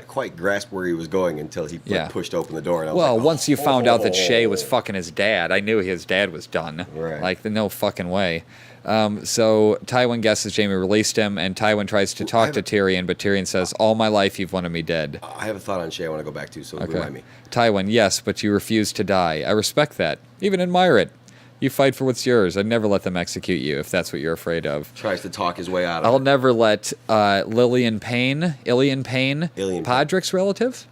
quite grasp where he was going until he Yeah. pushed open the door. And I was Well, like, once you found out that Shay oh. was fucking his dad, I knew his dad was done. Right. Like, no fucking way. So Tywin guesses Jamie released him, and Tywin tries to talk to Tyrion, but Tyrion says, "All my life you've wanted me dead." I have a thought on Shay I want to go back to, so remind me. Tywin, yes, but you refuse to die. I respect that. Even admire it. You fight for what's yours. I'd never let them execute you if that's what you're afraid of. Tries to talk his way out I'll of it. never let Ilian Payne, Podrick's relative,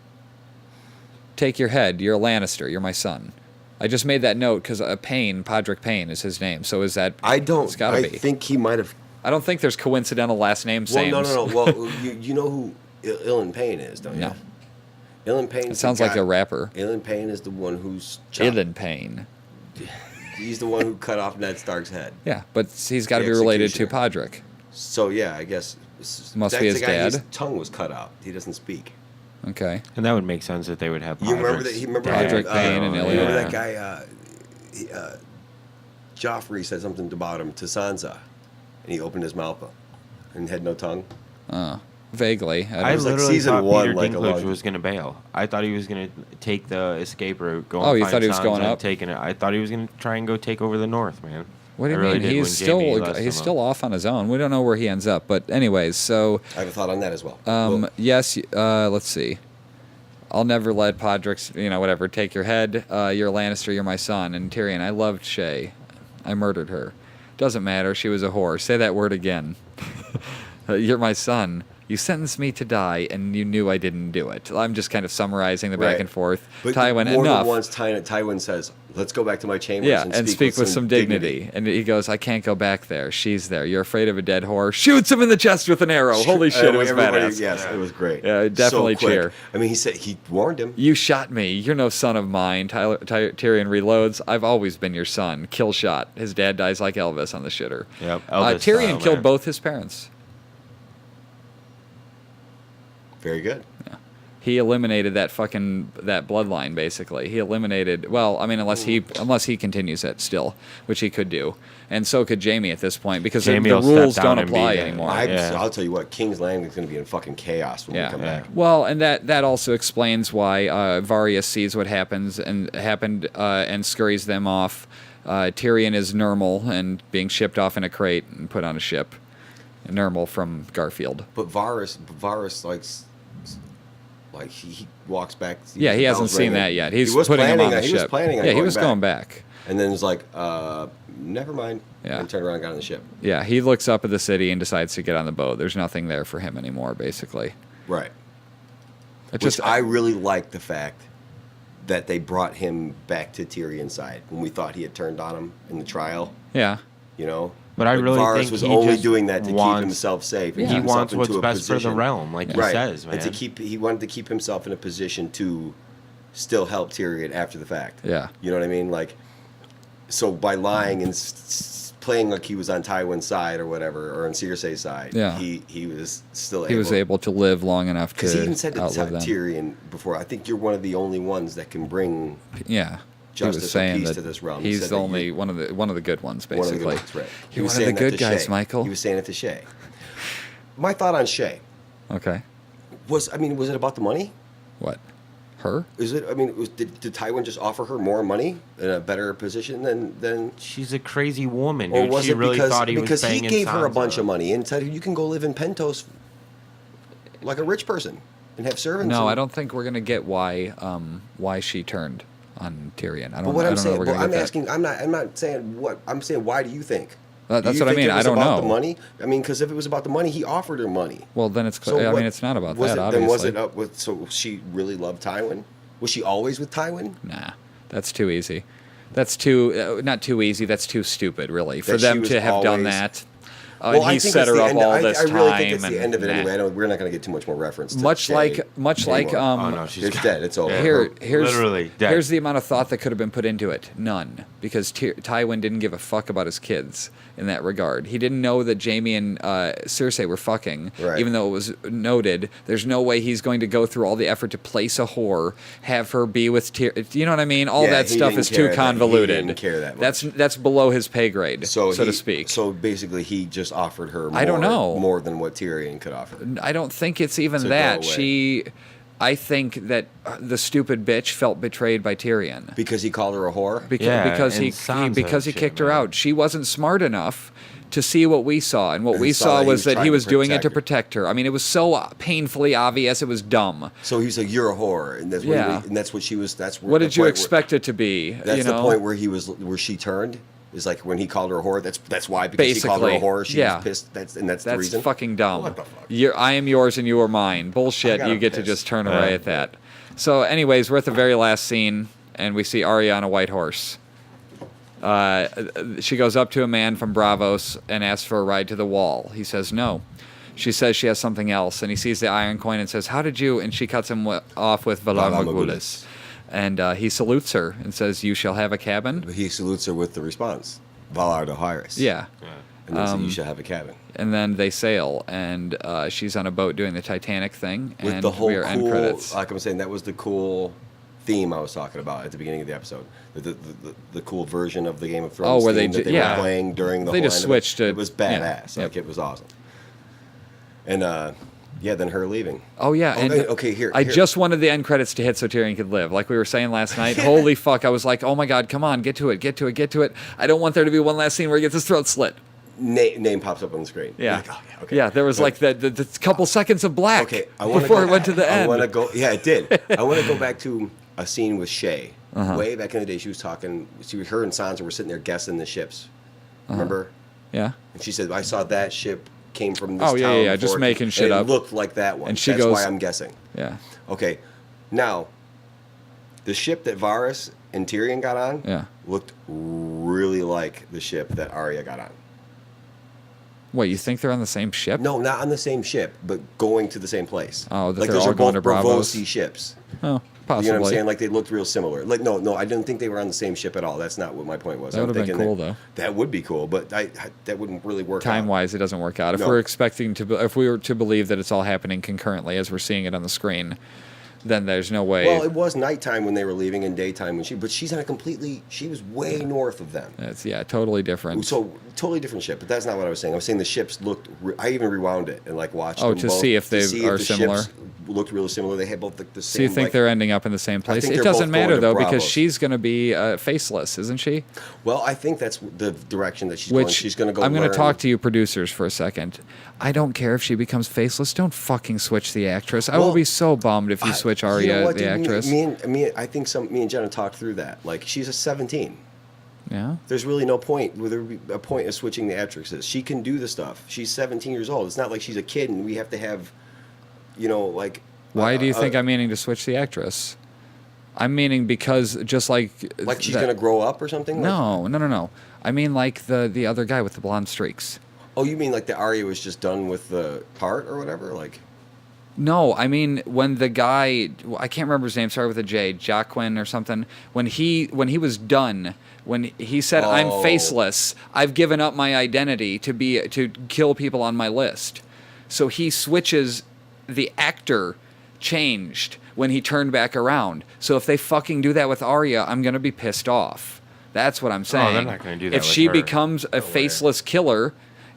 take your head. You're a Lannister. You're my son. I just made that note because Podrick Payne is his name. So is that? I don't. It's gotta I be. think he might have. I don't think there's coincidental last name Well, names. no. Well, you know who Ilan Payne is, don't you? No. Ilan Payne. It sounds like a rapper. Ilan Payne is the one who's chopped. Ilan Payne. He's the one who cut off Ned Stark's head. Yeah, but he's got to The be related to executioner. Podrick. So yeah, I guess Must that's be his the guy dad. whose tongue was cut out. He doesn't speak. Okay. And that would make sense that they would have. You remember Podrick's that? He remember dad. Podrick Payne and you Ilya. remember that guy? Joffrey said something about him to Sansa, and he opened his mouth up and had no tongue. Vaguely. I was like literally season thought one, Peter like, Dinklage along- was going to bail. I thought he was going to take the escape route. Go Oh, and you find thought he was Sansa going and up? Taking it. I thought he was going to try and go take over the North, man. What do you I really mean? did He's when still Jamie left he's him still off on his own. We don't know where he ends up. But anyways, so I have a thought on that as well. yes. Let's see. I'll never let Podrick's whatever take your head. You're a Lannister. You're my son. And Tyrion, I loved Shay. I murdered her. Doesn't matter. She was a whore. Say that word again. You're my son. You sentenced me to die, and you knew I didn't do it. I'm just kind of summarizing the back Right. and forth. But Tywin, more enough. than once, Tywin says, "Let's go back to my chambers Yeah, and speak with some dignity. And he goes, I can't go back there. She's there. You're afraid of a dead whore. Shoots him in the chest with an arrow. Holy shit, it was badass. Yes, it was great. Yeah, definitely so quick. cheer. I mean, he warned him. You shot me. You're no son of mine. Tyrion reloads. I've always been your son. Kill shot. His dad dies like Elvis on the shitter. Yep, Elvis Tyrion style, killed man. both his parents. Very good. He eliminated that bloodline basically. He eliminated, well, I mean, unless he continues it still, which he could do, and so could Jaime at this point because the Jaime will rules step down don't and be apply the- anymore. I'll tell you what, King's Landing is going to be in fucking chaos when we come back. Well, and that also explains why Varys sees what happened and scurries them off. Tyrion is normal and being shipped off in a crate and put on a ship. Normal from Garfield. But Varys like he walks back. Yeah, he hasn't seen that yet. He's putting him on the ship. He was planning on he going was back. going back. And then it's like, never mind. Yeah. And turned around and got on the ship. Yeah, he looks up at the city and decides to get on the boat. There's nothing there for him anymore, basically. Right. It I really like the fact that they brought him back to Tyrion's side when we thought he had turned on him in the trial. Yeah. You know? But I really Varys think was he only just doing that to wants- keep himself safe. And Yeah. keep He himself wants what's into a best for the position. realm, like Right. he says, man. And he wanted to keep himself in a position to still help Tyrion after the fact. Yeah. You know what I mean? Like, so by lying and playing like he was on Tywin's side or whatever, or on Cersei's side, Yeah. he was still He was able to live long enough to Because he even said to outlive them. Tyrion before, I think you're one of the only ones that can bring Yeah. He justice was and saying peace that to this realm. He he's said the that only you- one of the good ones, one of the basically. good ones, right. You're was one of the saying that good to guys, Shay. Michael. He was saying it to Shay. My thought on Shay Okay. was it about the money? What? Her? Is it? I mean, did Tywin just offer her more money in a better position than? She's a crazy woman, Or dude. was She it really because thought he was he banging gave her a Sansa. bunch of money and said you can go live in Pentos like a rich person and have servants? No, and- I don't think we're gonna get why she turned on Tyrion. I don't. But what I I'm don't know saying, we're but gonna I'm get that. asking. I'm not saying what. I'm saying why do you think? That's Do you what I think mean. it was I don't about know. the money. I mean, because if it was about the money, he offered her money. Well, then it's. So I what- mean, it's not about was that. it, Obviously. Then was it up with? So she really loved Tywin. Was she always with Tywin? Nah, that's too easy. That's too not too easy. That's too stupid, really, for That she them was to have done always- that. Well, And I he think set that's her the up end. all this I time. really think it's the and end of it nah. anyway. We're not going to get too much more reference. To Much Shay like anymore. Oh no, she's It's dead. It's over. Here's literally dead. Here's the amount of thought that could have been put into it. None, because Tywin didn't give a fuck about his kids in that regard. He didn't know that Jaime and Cersei were fucking, Right. even though it was noted. There's no way he's going to go through all the effort to place a whore, have her be with Tyrion. You know what I mean? All Yeah, that he stuff didn't is care too that- he convoluted. didn't care that much. That's below his pay grade, so to speak. So basically, he just offered her. I don't know. More than what Tyrion could offer. I don't think it's even To go that. away. I think that the stupid bitch felt betrayed by Tyrion. Because he called her a whore. Yeah, because and he Sansa because he shit, kicked her man. out. She wasn't smart enough to see what we saw, and what And we saw saw that he was was that trying he to was doing it to protect her. protect her. I mean, it was so painfully obvious. It was dumb. So he's like, "You're a whore," and that's what Yeah. and that's what she was. That's What the did you point expect it to be? That's you the know? point where she turned. Is like when he called her a whore. That's why because he called her a Basically, whore. She yeah. was pissed. That's the That's reason. fucking dumb. What the fuck? I am yours and you are mine. Bullshit. I got You him get to pissed. just turn away at that. So, anyways, we're at the very last scene, and we see Arya on a white horse. She goes up to a man from Bravos and asks for a ride to the wall. He says no. She says she has something else, and he sees the iron coin and says, "How did you?" And she cuts him off with Valar Morghulis. And he salutes her and says, "You shall have a cabin." But he salutes her with the response, Valar Dohaeris. Yeah. And then said, you shall have a cabin. And then they sail, and she's on a boat doing the Titanic thing, With and the whole we are end cool, credits. like I'm saying, that was the cool theme I was talking about at the beginning of the episode. The cool version of the Game of Thrones where they theme that ju- they yeah. were playing during the They whole just end of switched it. it. It was Yeah. badass. Yep. Like, it was awesome. And, then her leaving. Oh yeah, and okay, here. just wanted the end credits to hit so Tyrion could live. Like we were saying last night. Holy fuck! I was like, oh my god, come on, get to it. I don't want there to be one last scene where he gets his throat slit. Name pops up on the screen. Yeah, Like, oh, yeah, okay. yeah. There was But- like the couple seconds of black Okay, before it went to the end. I want to go. Yeah, it did. I want to go back to a scene with Shay. Uh-huh. Way back in the day, she was talking. Her and Sansa were sitting there guessing the ships, Remember? Yeah. And she said, I saw that ship came from this Oh, yeah, town. yeah, yeah, just before it- making shit and up. It looked like that one. And she That's goes- why I'm guessing. Yeah. Okay. Now, the ship that Varys and Tyrion got on Yeah. looked really like the ship that Arya got on. What, you think they're on the same ship? No, not on the same ship, but going to the same place. Oh, that like they're those all are going both to Bravos? Braavosi ships. Oh, possibly. You know what I'm saying? Like they looked real similar. Like no, I didn't think they were on the same ship at all. That's not what my point was. That I'm would've been thinking cool, that, though. That would be cool, but that wouldn't really work out. Time-wise, it doesn't work out. If No. we're expecting to, if we were to believe that it's all happening concurrently as we're seeing it on the screen, then there's no way. Well, it was nighttime when they were leaving and daytime when but she's on a completely, she was way north of them. It's totally different. So totally different ship, but that's not what I was saying. I was saying the ships looked. I even rewound it and like watched. Oh, them to both see if they are the similar? ships looked really similar. They had both the So same. you think like, they're ending up in the same place? think It they're doesn't both going matter to though because Bravos. she's going to be faceless, isn't she? Well, I think that's the direction that she's going. Which She's going to go. I'm going to learn- talk to you producers for a second. I don't care if she becomes faceless. Don't fucking switch the actress. I will Well, be so bummed if you switch Arya, You know what, the dude? actress. I think me and Jenna talked through that. Like she's a 17. Yeah. There's really no point. Would there be a point of switching the actresses? She can do the stuff. She's 17 years old. It's not like she's a kid and we have to have, like. Why do you think I'm meaning to switch the actress? I'm meaning because just like she's that- going to grow up or something? No. I mean like the other guy with the blonde streaks. Oh, you mean like the Arya was just done with the part or whatever? Like. No, I mean when the guy, I can't remember his name, sorry, with a J, Jacquin or something, when he was done, when he said, Oh. I'm faceless, I've given up my identity to kill people on my list. So he switches, the actor changed when he turned back around. So if they fucking do that with Arya, I'm going to be pissed off. That's what I'm saying. they're not gonna do that If with she her. becomes a faceless killer,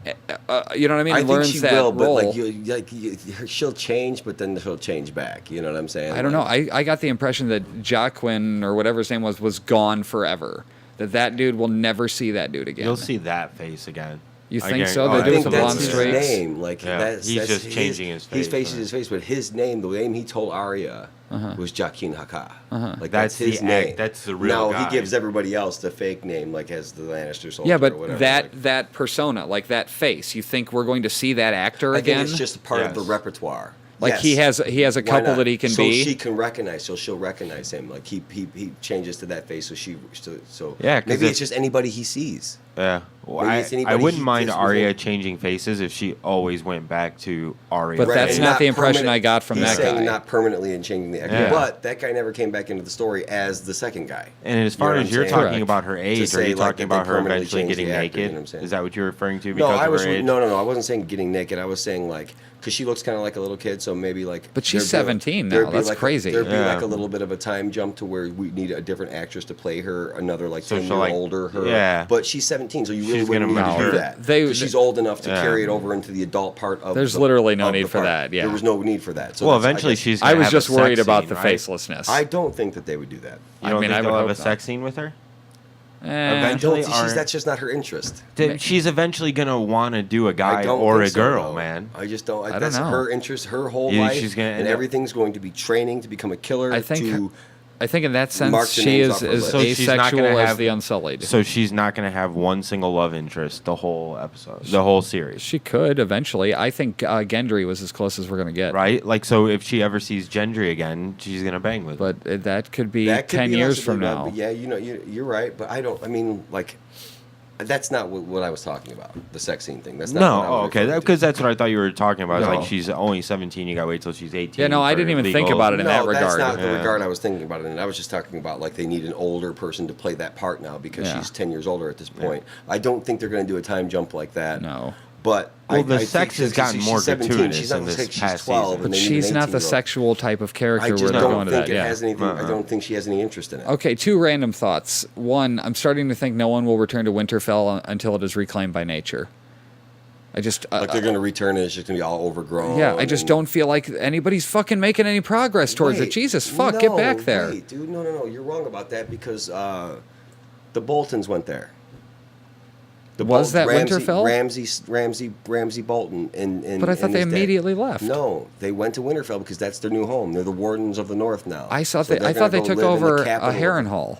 you know what I mean? I think Learns she that will, role. but she'll change, but then she'll change back. You know what I'm saying? I don't know. I got the impression that Jacquin or whatever his name was gone forever. That dude will never see that dude again. You'll see that face again. You I think guarantee- so? oh, They I do think with the that's blonde his streaks. name. Like Yeah, he's that's just changing his face, He faces right? his face, but his name, the name he told Arya, was Jaquin Haka. Like That's that's his the name. act- that's the real Now guy. he gives everybody else the fake name, like as the Lannister soldier. Yeah, or but whatever. that persona, like that face, you think we're going to see that actor I again? think it's just a part of the Yes. repertoire. Like Yes. he has a Why couple not? that he can so be. she can recognize. So she'll recognize him. Like he changes to that face. So Yeah, 'cause maybe if- it's just anybody he sees. Yeah. Well, Maybe it's I anybody wouldn't he mind just Arya within- changing faces if she always went back to Arya. But that's and not the impression permanent- I got from he's that saying guy. not permanently and changing the actor. Yeah. But that guy never came back into the story as the second guy. And as You far know as what you're I'm talking saying? about her age, are say, you like, talking that they about her permanently eventually changed getting the actor, naked? you know what I'm saying? Is that what you're referring to No, because I of was her age? no. I wasn't saying getting naked. I was saying like because she looks kind of like a little kid, so maybe like. But she's there'd be 17 now. there'd be That's like crazy. There'd be Yeah. like a little bit of a time jump to where we need a different actress to play her, another like So 10 she'll, year like- older her. yeah. But she's 17, so you really She's wouldn't need gonna to do mature. that. They- 'Cause she's old enough to Yeah. carry it over into the adult part of. There's the- literally no of the need for part. that, yeah. There was no need for that. So Well, that's- I eventually guess- she's. I Gonna was have just a worried sex about scene, the right? facelessness. I don't think that they would do that. You don't I mean, think I would they'll have hope a not. sex scene with her? I Eventually, don't think that's just not her interest. She's eventually gonna want to do a I guy don't or think a so, girl, though. man. I just don't. don't That's know. her interest, her whole Yeah, life, she's gonna and end up- everything's going to be training to become a killer. I think to in that sense mark the she names is off her as list. So she's not asexual gonna as have- the Unsullied. So she's not gonna have one single love interest the whole episode, the whole series, She could eventually. I think Gendry was as close as we're going to get. right? Like, so if she ever sees Gendry again, she's gonna bang with him. But that could be that could 10 be years possibly from right, now. but yeah, you're right. But I don't. I mean, like, that's not what I was talking about. The sex scene thing. That's not. No, what I was okay, referring to. because that's what I thought you were talking about. It's No. like she's only 17. You gotta wait till she's 18. Yeah, no, I for didn't even think legal- about it in that No, regard. that's not the Yeah. regard I was thinking about it in. I was just talking about like they need an older person to play that part now because Yeah. she's 10 years older at this point. I don't think they're going to do a time jump like that. No. But Well, the I sex think has gotten she's more 17, gratuitous she's not in this like she's past 12, season. and But they need she's an not the 18-year-old. sexual type of character I where just they're don't going to think that. it Yeah. has anything. I don't think she has any interest in it. Okay, two random thoughts. One, I'm starting to think no one will return to Winterfell until it is reclaimed by nature. I just Like they're going to return and it's just going to be all overgrown. yeah, I just and- don't feel like anybody's fucking making any progress towards it. Wait, Jesus fuck, get no, back there. Wait, dude, no, you're wrong about that because the Boltons went there. Was that Winterfell? Ramsay Bolton and But I thought and they his dad. immediately left. No, they went to Winterfell because that's their new home. They're the Wardens of the North now. I thought So they they're I thought they gonna go took live in the over capital of- Harrenhal.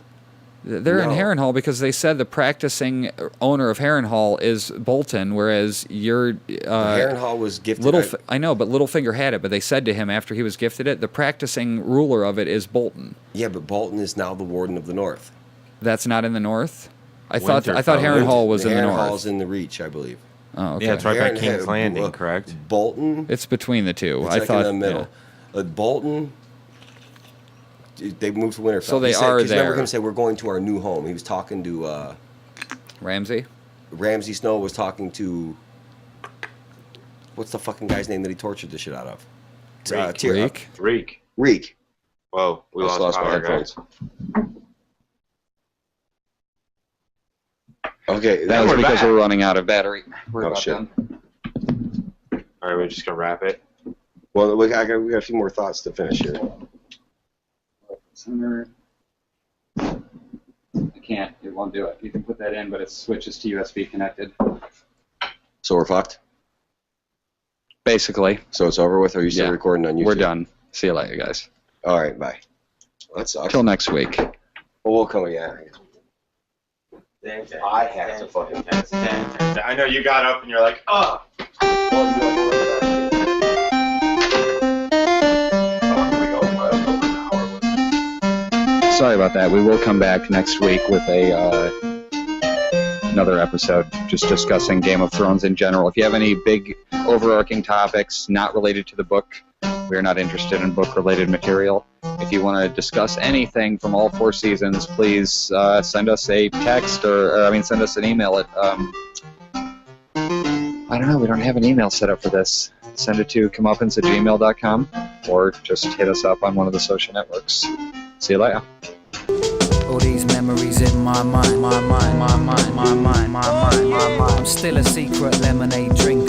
They're in No. Harrenhal because they said the practicing owner of Harrenhal is Bolton, whereas your Harrenhal was gifted. I know, but Littlefinger had it. But they said to him after he was gifted it, the practicing ruler of it is Bolton. Yeah, but Bolton is now the Warden of the North. That's not in the north. I thought Winterfell. Harrenhal was in the north. Harrenhal's in the Reach, I believe. Oh, okay. Yeah, it's right by Harren- King's Landing, correct? Bolton. It's between the two. It's I like thought in the middle. Bolton. They moved to Winterfell. So they He said, are 'cause Remember there. him say we're going to our new home. He was talking to Ramsay. Ramsay Snow was talking to what's the fucking guy's name that he tortured the shit out of? Reek. Reek. Whoa, we Just lost my power, guys. headphones. Okay, That was we're because back. we're running out of battery. We're Oh, about shit. done. All right, we're just gonna wrap it. well, we got a few more thoughts to finish here. Center. I can't. It won't do it. You can put that in, but it switches to USB connected. So we're fucked. Basically, So it's over with. Or are you still Yeah. recording on YouTube? we're done. See you later, guys. All right, bye. That sucks. Till next week. Well, we'll come again. I have to fucking. I know you got up and you're like, oh. Sorry about that. We will come back next week with another episode just discussing Game of Thrones in general. If you have any big overarching topics not related to the book, we're not interested in book-related material. If you want to discuss anything from all 4 seasons, please send us a text or send us an email at I don't know, we don't have an email set up for this. Send it to comeuppance@gmail.com or just hit us up on one of the social networks. See you later. All these memories in my mind, my mind, my mind, my mind, my mind, my mind. I'm still a secret lemonade drinker.